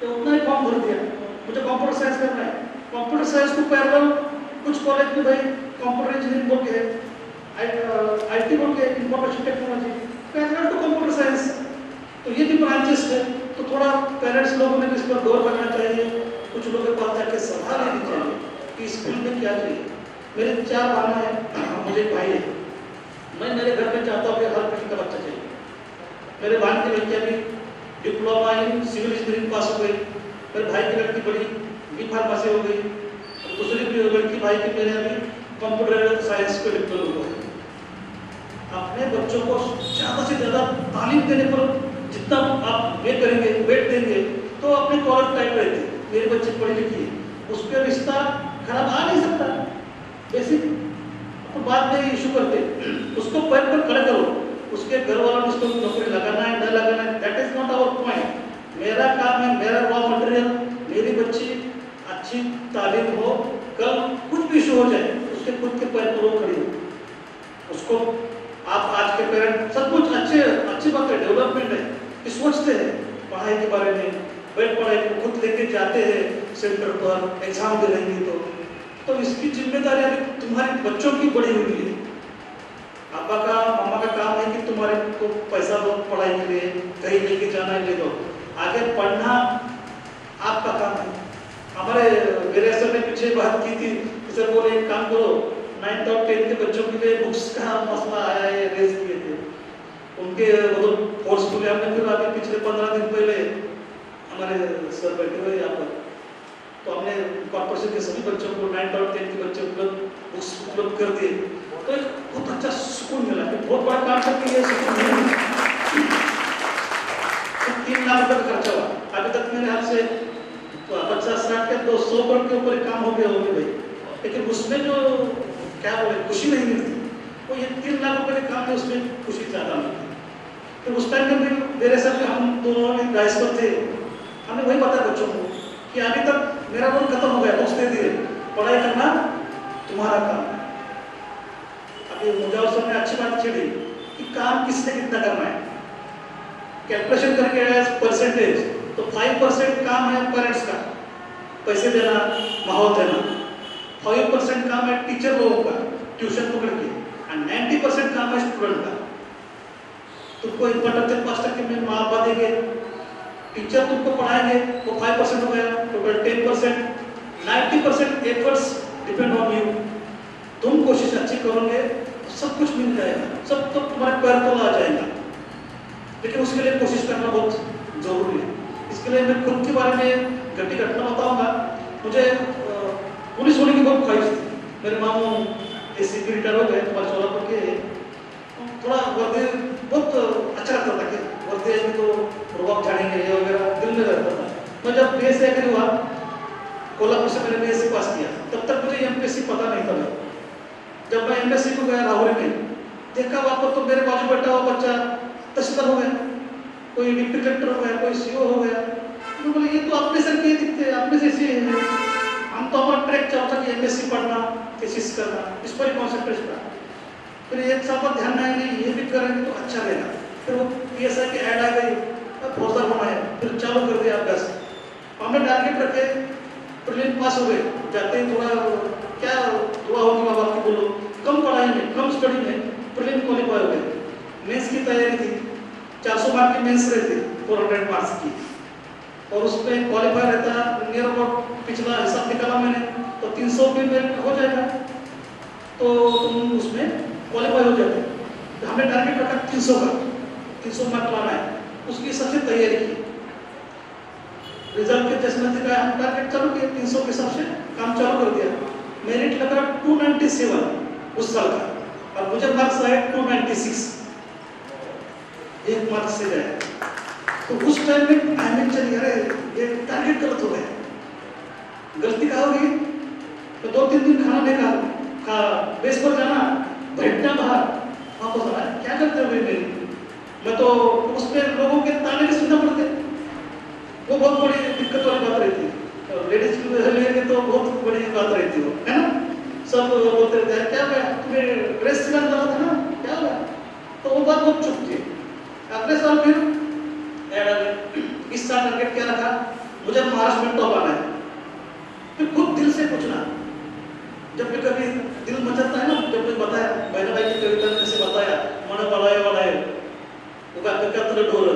तो उतना ही फॉर्म भर दिया। मुझे कंप्यूटर साइंस करना है, कंप्यूटर साइंस को पैरेलल कुछ कॉलेज में भाई कंप्यूटर इंजीनियरिंग बोल के है, आईटी बोल के information technology, parallel to computer science, तो ये भी ब्रांचेस है। तो थोड़ा पेरेंट्स लोगों ने इस पर गौर करना चाहिए, कुछ लोगों के पास जाके सलाह लेनी चाहिए कि स्कूल में क्या चाहिए। मेरे 4 भाई हैं, मुझे एक भाई है, मैं मेरे घर में चाहता हूँ कि हर किसी का बच्चा चाहिए। मेरे भाई की लड़कियाँ भी diploma in civil engineering pass हो गई, मेरे भाई की लड़की बड़ी बी फार्मेसी हो गई, दूसरी भी लड़की भाई की मेरे अभी कंप्यूटर साइंस पे डिप्लोमा हुआ है। अपने बच्चों को ज़्यादा से ज़्यादा तालीम देने पर जितना आप वे करेंगे, वेट देंगे, तो अपने कॉलेज टाइप रहते। मेरे बच्चे पढ़े लिखे, उस पर रिश्ता खराब आ नहीं सकता, बेसिक तो बाद में इशू करते, उसको पैर पर खड़े करो, उसके घर वालों ने उसको नौकरी लगाना है न लगाना है, that is not our point. मेरा काम है, मेरा रॉ मटेरियल, मेरी बच्ची अच्छी तालीम हो, कल कुछ भी इशू हो जाए उसके खुद के पैर पर वो खड़ी हो। उसको आप आज के पेरेंट सब कुछ अच्छी बात है, डेवलपमेंट है कि सोचते हैं पढ़ाई के बारे में, पढ़ाई को खुद लेके जाते हैं सेंटर पर, एग्जाम दे रहेंगे तो इसकी जिम्मेदारी अभी तुम्हारे बच्चों की बड़ी हुई है। पापा का मामा का काम है कि तुम्हारे को पैसा दो पढ़ाई के लिए, कहीं लेके जाना है ले दो, आगे पढ़ना आपका काम है। हमारे मेरे सर ने पीछे बात की थी, सर बोले एक काम करो, 9th और 10th के बच्चों के लिए बुक्स का मसला आया है, रेज किए थे उनके मतलब फोर्सफुली। हमने फिर अभी पिछले 15 दिन पहले हमारे सर बैठे हुए यहाँ पर, तो हमने कॉर्पोरेशन के सभी बच्चों को 9th और 10th के बच्चों को बुक्स उपलब्ध कर दिए, तो एक बहुत अच्छा सुकून मिला कि बहुत बड़ा काम करके ये सुकून मिला। 3 लाख रुपए का खर्चा हुआ, अभी तक मेरे हाथ से 50-60 के 200 करोड़ के ऊपर काम हो गया होंगे भाई, लेकिन उसमें जो क्या बोले खुशी नहीं मिलती, वो ये 3 लाख रुपए के काम में उसमें खुशी ज़्यादा मिलती। तो उस टाइम में भी मेरे सर हम दोनों में गाइस पर थे, हमने वही बताया बच्चों को कि अभी तक मेरा रोल खत्म हो गया, बुक्स दे दिए, पढ़ाई करना तुम्हारा काम है। अभी मुजावर सर ने अच्छी बात छेड़ी कि काम किसने कितना करना है, कैलकुलेशन करके एज परसेंटेज, तो 5% काम है पेरेंट्स का, पैसे देना, माहौल देना, 5% काम है टीचर लोगों का, ट्यूशन पकड़ के, और 90% काम है स्टूडेंट का। तुमको इंपॉर्टेंट 5% में माँ बाप देंगे, टीचर तुमको पढ़ाएंगे, वो 5% हो गया, total 10%, 90% efforts depend on you. तुम कोशिश अच्छी करोगे तो सब कुछ मिल जाएगा, सब तो तुम्हारे पैर तले आ जाएगा, लेकिन उसके लिए कोशिश करना बहुत जरूरी है। इसके लिए मैं खुद के बारे में घटना बताऊंगा। मुझे पुलिस होने की बहुत ख्वाहिश थी, मेरे मामू एसीपी रिटायर हो गए, हमारे सोलापुर के, थोड़ा वर्दी बहुत अच्छा लगता था कि वर्दी में तो प्रभाव जानेंगे ये वगैरह दिल में रहता था। मैं जब बीएससी एग्री हुआ, कोल्हापुर से मैंने बीएससी पास किया, तब तक मुझे एमपीएससी पता नहीं था। जब मैं एमएससी को गया राहुल में, देखा वहाँ पर तो मेरे बाजू बैठा हुआ बच्चा तहसीलदार हो गया, कोई डिप्टी कलेक्टर हो गया, कोई सीओ हो गया। तो बोले ये तो अपने सर के दिखते हैं, अपने से हैं, हम तो हमारा ट्रैक चलता कि एमएससी पढ़ना, थीसिस करना, इस पर ही कॉन्सेंट्रेट करना। फिर एक साल पर ध्यान आया नहीं, ये भी करेंगे तो अच्छा रहेगा। फिर वो पीएसआई की ऐड आ गई, फौजदार होना है, फिर चालू कर दिया अभ्यास। हमने टारगेट रखे, प्रीलिम पास हो गए, जाते ही थोड़ा क्या दुआ होगी माँ बाप की, बोलो कम पढ़ाई में, कम स्टडी में प्रीलिम क्वालिफाई हो गए। मेंस की तैयारी थी, 400 मार्क की मेंस रहती, 400 मार्क्स की, और उसमें क्वालिफाई रहता नियर अबाउट, पिछला हिसाब निकाला मैंने तो 300 भी में हो जाएगा, तो तुम उसमें क्वालिफाई हो जाते। तो हमने टारगेट रखा 300 का, 300 मार्क लाना है, उसकी सबसे तैयारी की।
रिजल्ट के जैसे मैंने कहा हम टारगेट चालू किया 300 के हिसाब से काम चालू कर दिया। मेरिट लगा 297 उस साल का और मुझे मार्क्स आए 296, 1 मार्क्स से गए। तो उस टाइम में टाइमिंग चली, अरे ये टारगेट गलत हो गया, गलती कहाँ होगी? तो 2-3 दिन खाना नहीं खा बेस पर जाना, बैठना बाहर, वापस आना, क्या करते हो मेरी? मैं तो उसमें लोगों के ताने भी सुनना पड़ते, वो बहुत बड़ी दिक्कत वाली बात रहती है। लेडीज के तो बहुत बड़ी बात रहती है ना? सब बोलते रहते हैं क्या हुआ तुम्हें ड्रेस सिलाना था ना, क्या हुआ? तो वो बात बहुत चुप थी। अगले साल फिर इस साल टारगेट क्या रखा, मुझे महाराष्ट्र में टॉप आना है। फिर खुद दिल से पूछना, जब भी कभी दिल मचलता है ना, जब कोई बताया बहना भाई की कविता में से बताया मन बढ़ाए वो क्या तरह ढोल,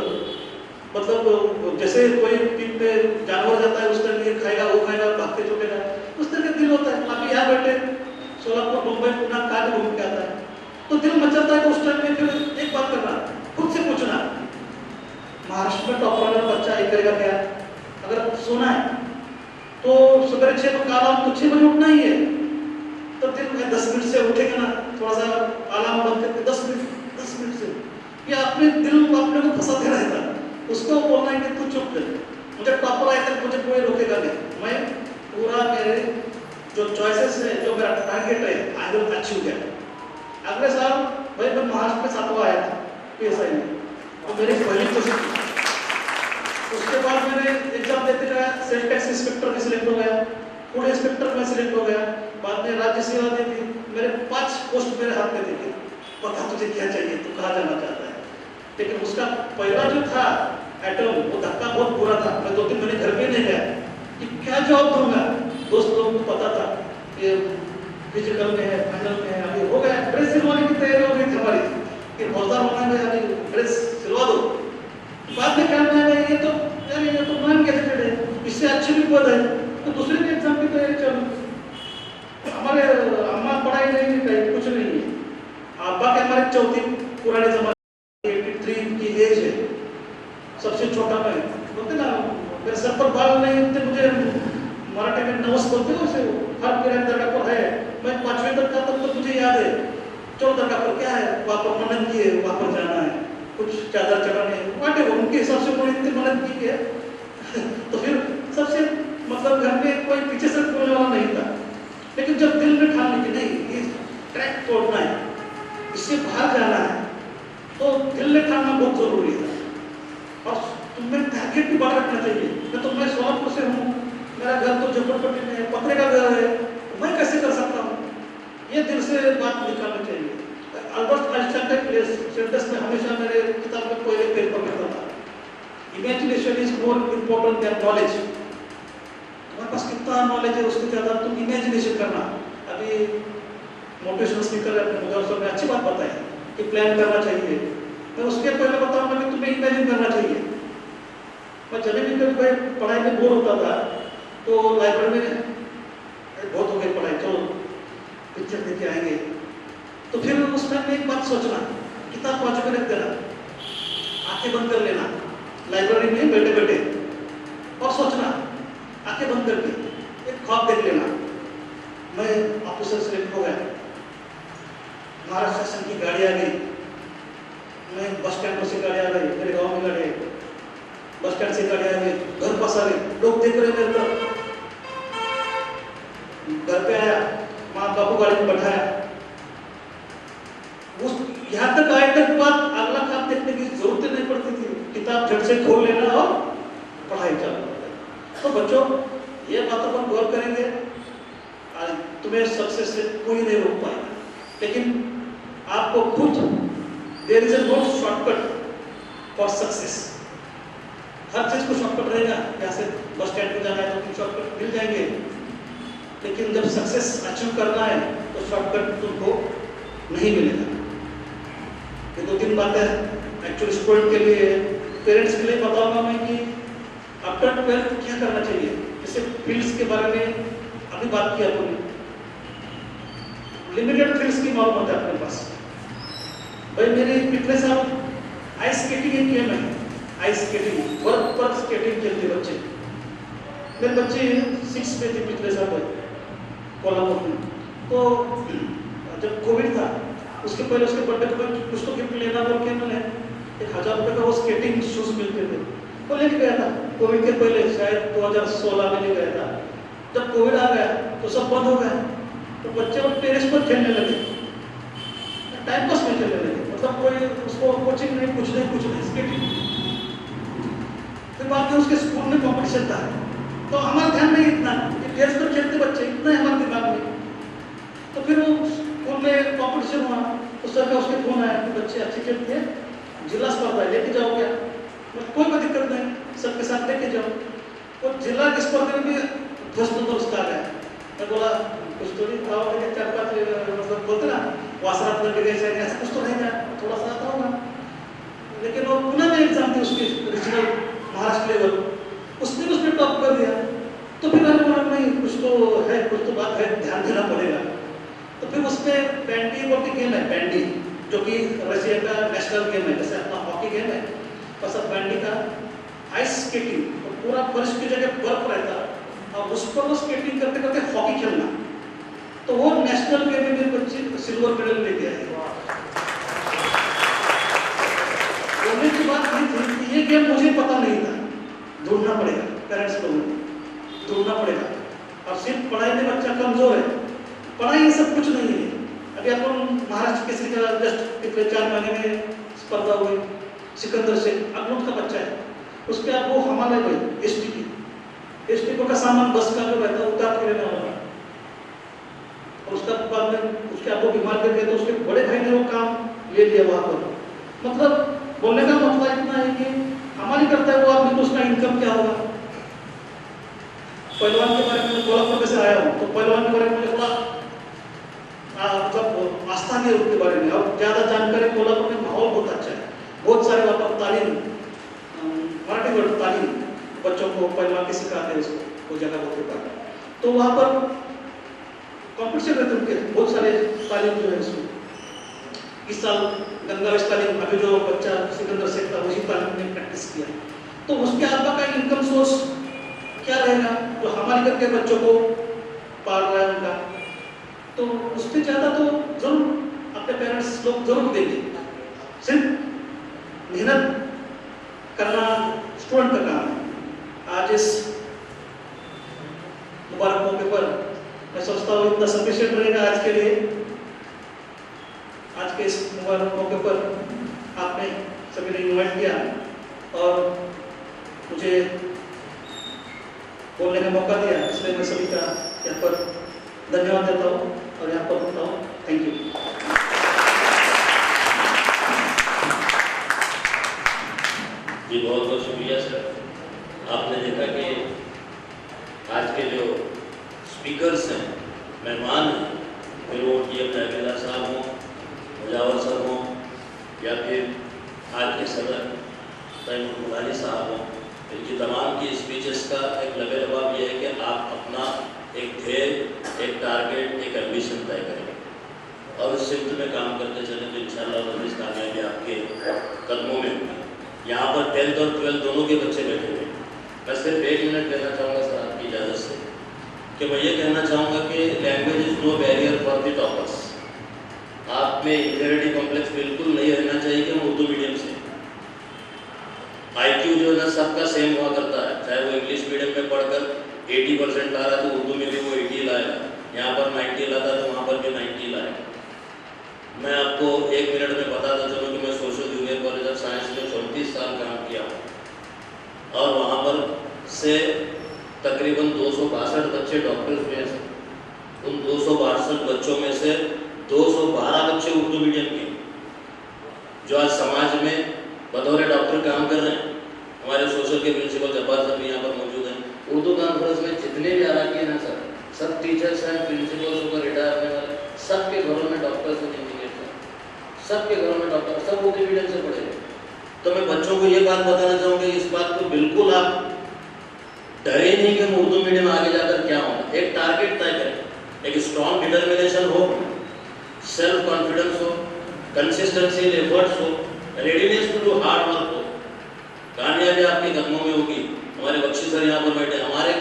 मतलब जैसे कोई पीक पे जानवर जाता है उस तरह ये खाएगा वो खाएगा भागते छूटेगा, उस तरह का दिल होता है। अभी यहाँ बैठे सोलापुर मुंबई पुणे काज घूम के आता है तो दिल मचलता है। तो उस टाइम में फिर एक बात करना, खुद से पूछना महाराष्ट्र में टॉप वाला बच्चा ये करेगा क्या? अगर सोना है तो सुबह 6 को अलार्म तो 6 बजे उठना ही है, तो दिन में 10 मिनट से उठेगा ना, थोड़ा सा अलार्म बंद करके 10 मिनट से ये अपने दिल को अपने को फंसाते रहता है। उसको बोलना है कि तू चुप रह, मुझे टॉपर आए तक मुझे कोई रोकेगा नहीं, मैं पूरा मेरे जो चॉइसेस है जो मेरा टारगेट है आई विल अचीव दैट। अगले साल भाई मैं महाराष्ट्र में 7वां आया था PSI में, तो मेरी पहली कोशिश। उसके बाद मैंने एग्जाम देते गया, सेल टैक्स इंस्पेक्टर में सिलेक्ट हो गया, फूड इंस्पेक्टर में सिलेक्ट हो गया, बाद में राज्य सेवा दी थी। मेरे 5 पोस्ट मेरे हाथ में थे, पता तुझे क्या चाहिए, तू कहाँ जाना चाहता है। लेकिन उसका पहला जो था एटम वो धक्का बहुत बुरा था। मैं 2 दिन मैंने घर पे नहीं गया कि क्या जवाब दूंगा। दोस्त लोगों को पता था कि फिजिकल में है, फाइनल में है, अभी हो गया, ड्रेस सिलवाने की तैयारी हो गई थी हमारी कि फौजदार होना है, अभी ड्रेस सिलवा दो। बाद में क्या है ये तो यार ये तो नॉन गैजेटेड है, इससे अच्छी भी पद है, तो दूसरे के एग्जाम की तैयारी चलो। हमारे अम्मा पढ़ाई नहीं कहीं कुछ नहीं है, अब्बा के हमारे चौथी पुराने जमाने 83 की एज है, सबसे छोटा मैं बोलते ना, मेरे सर पर बाल नहीं थे, मुझे मराठी में नवस बोलते ना, उसे हर मेरा दरगाह पर है। मैं 5वीं तक था तब तो मुझे याद है, चलो दरगाह पर क्या है, वहाँ पर मन्नत की है, वहाँ पर जाना है, कुछ चादर चढ़ाने वाटे उनके हिसाब से कोई इतनी मदद की है। तो फिर सबसे मतलब घर में कोई पीछे से बोलने वाला नहीं था। लेकिन जब दिल में ठान ली कि नहीं ये ट्रैक तोड़ना है, इससे बाहर जाना है, तो दिल में ठानना बहुत जरूरी है। और तुम्हें टारगेट भी बड़ा रखना चाहिए। मैं सोलापुर से हूँ, मेरा घर तो झोपड़पट्टी में है, पत्रे का घर है, तो मैं कैसे कर सकता हूँ, ये दिल से बात निकालनी चाहिए। अल्बर्ट आइंस्टाइन का सेंटेंस में हमेशा मेरे किताब में पहले पेज पर लिखा था, imagination is more important then knowledge. तुम्हारे पास कितना नॉलेज है उससे ज़्यादा तुम इमेजिनेशन करना। अभी मोटिवेशनल स्पीकर अपने मुदर्सों में अच्छी बात बताई कि प्लान करना चाहिए। मैं उसके पहले बताऊंगा कि तुम्हें इमेजिन करना चाहिए। मैं जब भी कभी भाई पढ़ाई में बोर होता था तो लाइब्रेरी में बहुत हो गई पढ़ाई, चलो पिक्चर देख आएंगे। तो फिर उस टाइम में एक बात सोचना, किताब पाँच में रख देना, आंखें बंद कर लेना लाइब्रेरी में बैठे बैठे और सोचना, आंखें बंद करके एक ख्वाब देख लेना। मैं ऑफिसर सेलेक्ट हो गया, महाराष्ट्र शासन की गाड़ी आ गई, मैं बस स्टैंड से गाड़ी आ गई, मेरे गांव में गाड़ी आई, बस स्टैंड से गाड़ी आ गई, घर पास आ गई, लोग देख रहे मेरे तरफ। घर पे आया, माँ बापू गाड़ी में बैठाया, उस यहाँ तक आए तक बात अगला काम देखने की जरूरत नहीं पड़ती थी, किताब झट से खोल लेना और पढ़ाई चालू। तो बच्चों ये बातों पर गौर करेंगे, तुम्हें सक्सेस से कोई नहीं रोक पाएगा, लेकिन आपको खुद there is no shortcut for success. हर चीज को शॉर्टकट रहेगा, यहाँ से बस स्टैंड पे जाना है तो शॉर्टकट मिल जाएंगे, लेकिन जब सक्सेस अचीव करना है तो शॉर्टकट तुमको नहीं मिलेगा। ये दो तीन बातें एक्चुअली स्टूडेंट के लिए, पेरेंट्स के लिए बताऊंगा मैं कि आफ्टर 12 क्या करना चाहिए। जैसे फील्ड्स के बारे में अभी बात की आपने, लिमिटेड फील्ड्स की मालूम है अपने पास। भाई मेरे पिछले साल आइस स्केटिंग किया, मैं आइस स्केटिंग, बर्फ पर स्केटिंग खेलते बच्चे, मेरे बच्चे 6 में थे पिछले साल कोल्हापुर में। तो जब कोविड था उसके पहले उसके बर्थडे को कुछ तो गिफ्ट लेना बोल के मैंने 1000 रुपये का वो स्केटिंग शूज मिलते थे वो लेके गया था। कोविड के पहले शायद 2016 में ले गया था। जब कोविड आ गया तो सब बंद हो गया, तो बच्चे वो टेरेस पर खेलने लगे, टाइम पास में खेलने लगे, मतलब कोई उसको कोचिंग नहीं, कुछ नहीं स्केटिंग। फिर बाद में उसके स्कूल में कॉम्पिटिशन था, तो हमारे ध्यान में इतना कि टेरेस पर खेलते बच्चे, इतना हमारे दिमाग में। तो फिर वो स्कूल में कॉम्पिटिशन हुआ, तो सर का उसके फोन आया कि बच्चे अच्छे खेलते हैं, जिला स्पर्धा लेके जाओ क्या? कोई दिक्कत नहीं, सबके साथ लेके जाओ। वो जिला की स्पर्धा में भी ध्वस्त आ गया। मैं बोला कुछ तो नहीं था, 4-5 मतलब बोलते ना वासरात लग गए, ऐसा कुछ तो नहीं था, थोड़ा सा आता होगा। लेकिन वो पुणे में एग्जाम थी उसकी रीजनल महाराष्ट्र लेवल, उसने टॉप कर दिया। तो फिर मैंने बोला नहीं कुछ तो बात है, ध्यान देना पड़ेगा। तो फिर उसमें बैंडी बोल के गेम है, बैंडी जो कि रशिया का नेशनल गेम है, जैसे अपना हॉकी गेम है, बस अब बैंडी का आइस स्केटिंग, तो पूरा फर्श की जगह बर्फ रहता और उस पर वो स्केटिंग करते करते हॉकी खेलना। तो वो नेशनल गेम में मेरे बच्चे सिल्वर मेडल लेके आए। बोलने की बात नहीं थी कि ये गेम मुझे पता नहीं था, ढूंढना पड़ेगा, पेरेंट्स को ढूंढना पड़ेगा। और सिर्फ पढ़ाई में बच्चा कमजोर है, पढ़ाई ये सब कुछ नहीं है। अभी अपन महाराष्ट्र केसरी का जस्ट पिछले 4 महीने में स्पर्धा हुई, सिकंदर से अगलूट का बच्चा है, उसके बाद वो हमारे गए एसटीपी का सामान बस का जो रहता है उतार के लेने वाला, और उसका बाद में उसके आप वो बीमार कर गए, तो उसके बड़े भाई ने वो काम ले लिया वहां पर। मतलब बोलने का मतलब इतना है कि हमारी करता है वो आदमी, तो उसका इनकम क्या होगा। पहलवान के बारे में कोल्हापुर में से आया हूँ, तो पहलवान के बारे में मुझे थोड़ा मतलब आस्था नहीं है उसके बारे में, और ज्यादा जानकारी। कोल्हापुर में माहौल बहुत अच्छा है, बहुत सारे वहाँ पर तालीम, मराठी वर्ड तालीम बच्चों को पहलवान के सिखाते हैं, उसको वो जगह बहुत होता है। तो वहाँ पर कॉम्पिटिशन रहते उनके बहुत सारे तालीम जो है उसमें। इस साल गंगावेश तालीम, अभी जो बच्चा सिकंदर से था वही तालीम में प्रैक्टिस किया, तो उसके आपका का इनकम सोर्स क्या रहेगा, जो हमारे करके बच्चों को पाल रहा है उनका, तो उससे ज़्यादा तो जरूर अपने पेरेंट्स लोग जरूर देंगे। सिर्फ मेहनत करना स्टूडेंट का काम है। आज इस मुबारक मौके पर मैं सोचता हूँ इतना सफिशिएंट रहेगा आज के लिए। आज के इस मुबारक मौके पर आपने सभी ने इन्वाइट किया और मुझे बोलने का मौका दिया, इसलिए मैं सभी का यहाँ पर धन्यवाद देता हूँ और यहाँ पर रुकता हूँ। Thank you.
जी बहुत बहुत शुक्रिया सर। आपने देखा कि आज के जो स्पीकर्स हैं, मेहमान हैं, फिर वो टी एम नागेला साहब हों, मुजावर सर हों, या फिर आज के सदर तैमूर मुलानी साहब हों, इनकी तमाम की स्पीचेस का एक लगे जवाब यह है कि आप अपना एक ध्येय, एक टारगेट, एक एम्बिशन तय करें और उस सिमत में काम करते चले, तो इंशाअल्लाह मज़ीद कामयाबी आपके कदमों में होगी। यहाँ पर 10th और 12th दोनों के बच्चे बैठे हुए। मैं सिर्फ 1 मिनट कहना चाहूँगा सर आपकी इजाज़त से, कि मैं ये कहना चाहूँगा कि language is no barrier for the toppers. आप में इंफीरियरिटी कॉम्प्लेक्स बिल्कुल नहीं रहना चाहिए कि हम उर्दू मीडियम से। IQ जो है ना सबका सेम हुआ करता है, चाहे वो इंग्लिश मीडियम में पढ़कर 80% ला रहा है तो उर्दू में भी वो 80 लाएगा, यहाँ पर 90 लाता तो वहाँ पर भी 90 लाएगा। मैं आपको 1 मिनट में बताता चलूँ कि मैं social junior college of science में 34 साल काम किया हूँ और वहाँ पर से तकरीबन 262 बच्चे डॉक्टर्स हुए हैं। उन 262 बच्चों में से 212 बच्चे उर्दू मीडियम के, जो आज समाज में बतौर डॉक्टर काम कर रहे हैं। हमारे सोशल के प्रिंसिपल जब्बार सर भी यहाँ पर मौजूद हैं। उर्दू कॉन्फ्रेंस में जितने भी हालांकि हैं ना सर, सब टीचर्स हैं, प्रिंसिपल्स होकर रिटायर होने वाले, सबके घरों में डॉक्टर्स और इंजीनियर्स हैं, सबके घरों में डॉक्टर, सब उर्दू मीडियम से पढ़े हैं। तो मैं बच्चों को ये बात बताना चाहूँगा, इस बात को बिल्कुल आप डरे नहीं कि हम उर्दू मीडियम आगे जाकर क्या होगा। एक टारगेट तय करें, एक स्ट्रॉन्ग डिटर्मिनेशन हो, सेल्फ कॉन्फिडेंस हो, कंसिस्टेंसी एफर्ट्स हो, readiness to do hard work हो, कामयाबी आपके कदमों में होगी। हमारे बख्शी सर यहाँ पर बैठे, हमारे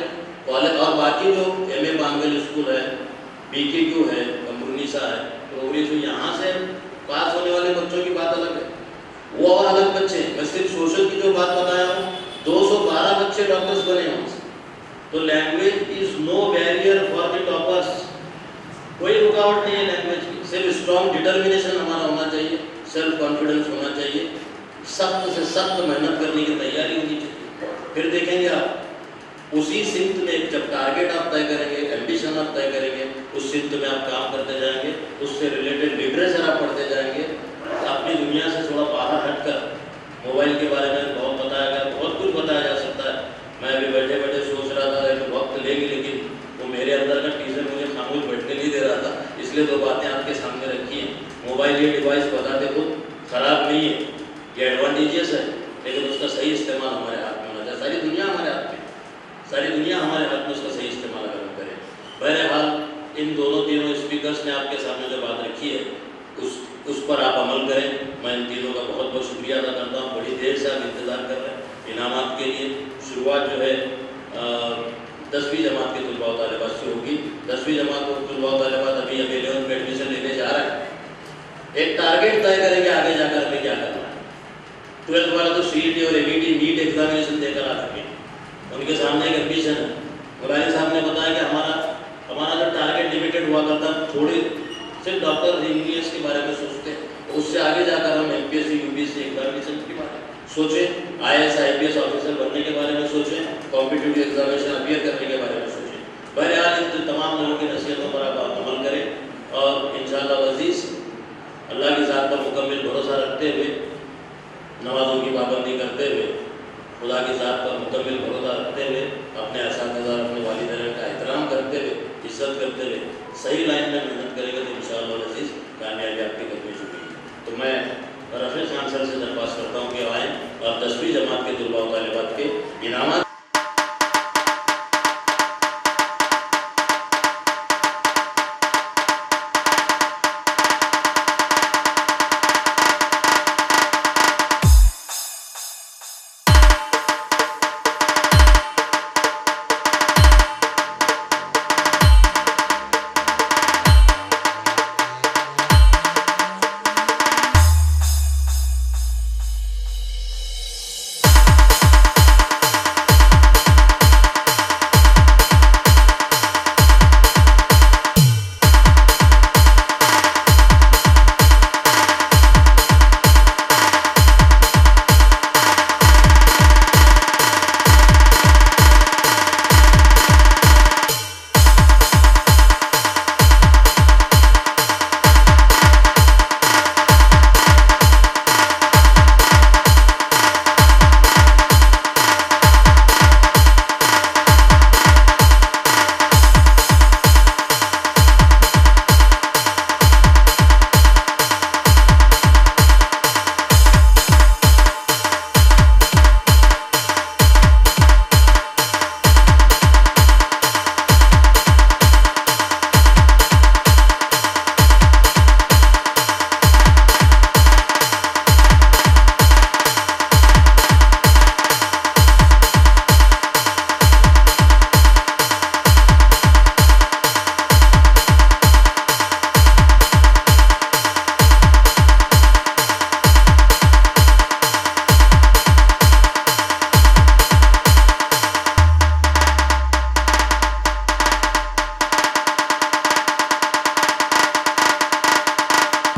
कॉलेज और बाकी जो MA बांगल स्कूल है, BKQ है, कमरुनिसा है, प्रोग्रेस, यहाँ से पास होने वाले बच्चों की बात अलग है, वो और अलग बच्चे हैं। मैं सिर्फ सोशल की जो बात बताया हूँ, 212 बच्चे डॉक्टर्स बने हैं उससे। तो language is no barrier for the toppers, कोई रुकावट नहीं है लैंग्वेज की। सिर्फ स्ट्रॉन्ग डिटर्मिनेशन हमारा होना चाहिए, सेल्फ कॉन्फिडेंस होना चाहिए, सख्त से सख्त मेहनत करने की तैयारी होनी चाहिए। फिर देखेंगे आप उसी सिमत में जब टारगेट आप तय करेंगे, एम्बिशन आप तय करेंगे, उस सिमत में आप काम करते जाएंगे, उससे रिलेटेड लिटरेचर आप पढ़ते जाएंगे, अपनी दुनिया से थोड़ा बाहर हटकर मोबाइल के बारे में बहुत बताया गया, बहुत कुछ बताया जा सकता है। मैं अभी बैठे बैठे सोच रहा था कि वक्त लेगी, लेकिन वो मेरे अंदर का टीचर मुझे खामोश बैठने नहीं दे रहा था, इसलिए दो बातें आपके सामने रखी हैं। मोबाइल ये डिवाइस बताते खुद खराब नहीं है, ये एडवांटेजियस है, लेकिन उसका सही इस्तेमाल हमारे हाथ में होना चाहिए। सारी दुनिया हमारे हाथ में, सारी दुनिया हमारे हाथ में, उसका सही इस्तेमाल अगर हम करें। बहरहाल इन दोनों तीनों स्पीकर्स ने आपके सामने जो बात रखी है उस पर आप अमल करें। मैं इन तीनों का बहुत बहुत शुक्रिया अदा करता हूँ। बड़ी देर से आप इंतज़ार कर रहे हैं इनामात के लिए। शुरुआत जो है 10वीं जमात के तुलबा तालिबात से होगी। 10वीं जमात को तुलबा तालिबात अभी हम 11th में एडमिशन लेने जा रहे हैं। एक टारगेट तय करेंगे आगे जाकर हमें क्या करना है। 12th वाला तो CET और ABT नीट एग्जामिनेशन देकर आ चुके हैं, उनके सामने एक एम्बिशन है। मुलायम साहब ने बताया कि हमारा जो टारगेट लिमिटेड हुआ करता, थोड़े सिर्फ डॉक्टर इंजीनियर्स के बारे में सोचते हैं, तो उससे आगे जाकर हम MPSC UPSC एग्जामिनेशन के बारे में सोचें, IAS IPS ऑफिसर बनने के बारे में सोचें, कॉम्पिटिटिव एग्जामिनेशन अपीयर करने के बारे में सोचें। बहरहाल इन तमाम लोगों की नसीहतों पर आप अमल करें और इंशाअल्लाह अज़ीज़ अल्लाह की ज़ात पर मुकम्मल भरोसा रखते हुए, नमाज़ों की पाबंदी करते हुए, खुदा की ज़ात पर मुकम्मल भरोसा रखते हुए, अपने असातिज़ा अपने वालिदैन का एहतराम करते हुए, इज्जत करते हुए सही लाइन में मेहनत करेंगे तो इंशाअल्लाह अज़ीज़ कामयाबी आपकी कदमी चुकी। तो मैं रफ़ीक खान सर से दरख्वास्त करता हूँ कि आएँ और 10वीं जमात के तुलबा व तालिबात के इनामात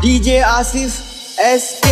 DJ Asif SK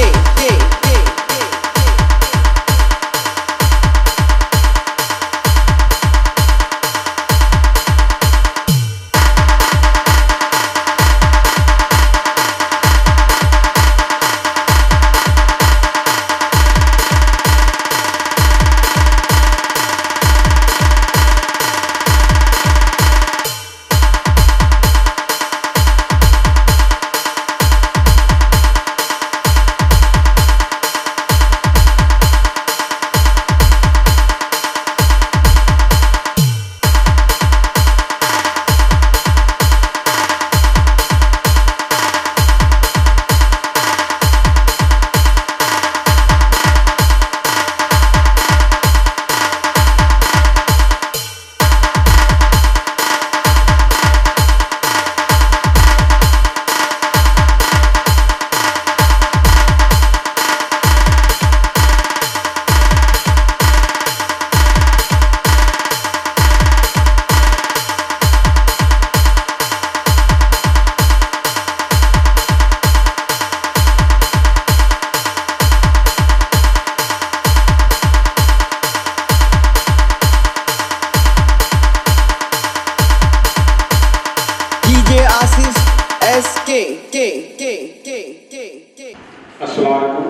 अस्सलाम वालेकुम।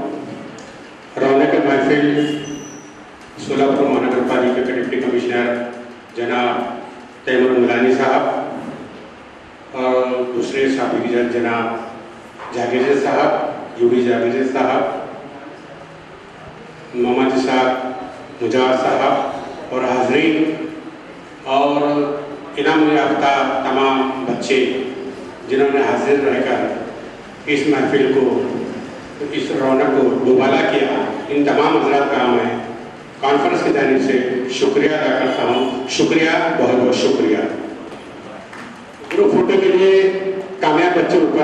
रौनक महफिल सोलापुर महानगर पालिका के डिप्टी कमिश्नर जनाब तैमूर मुलानी साहब और दूसरे साबिक जज जनाब जागीर साहब, यूडी जागीर साहब, मोहम्मद साहब, मुजावर साहब और हाजरीन और इनाम याफ्ता तमाम बच्चे जिन्होंने हाजिर रहकर इस महफिल को, इस रौनक को दुबाला किया, इन तमाम हजरात का मैं कॉन्फ्रेंस की जानिब से शुक्रिया अदा करता हूँ। शुक्रिया, बहुत बहुत शुक्रिया। ग्रुप फोटो के लिए कामयाब बच्चे ऊपर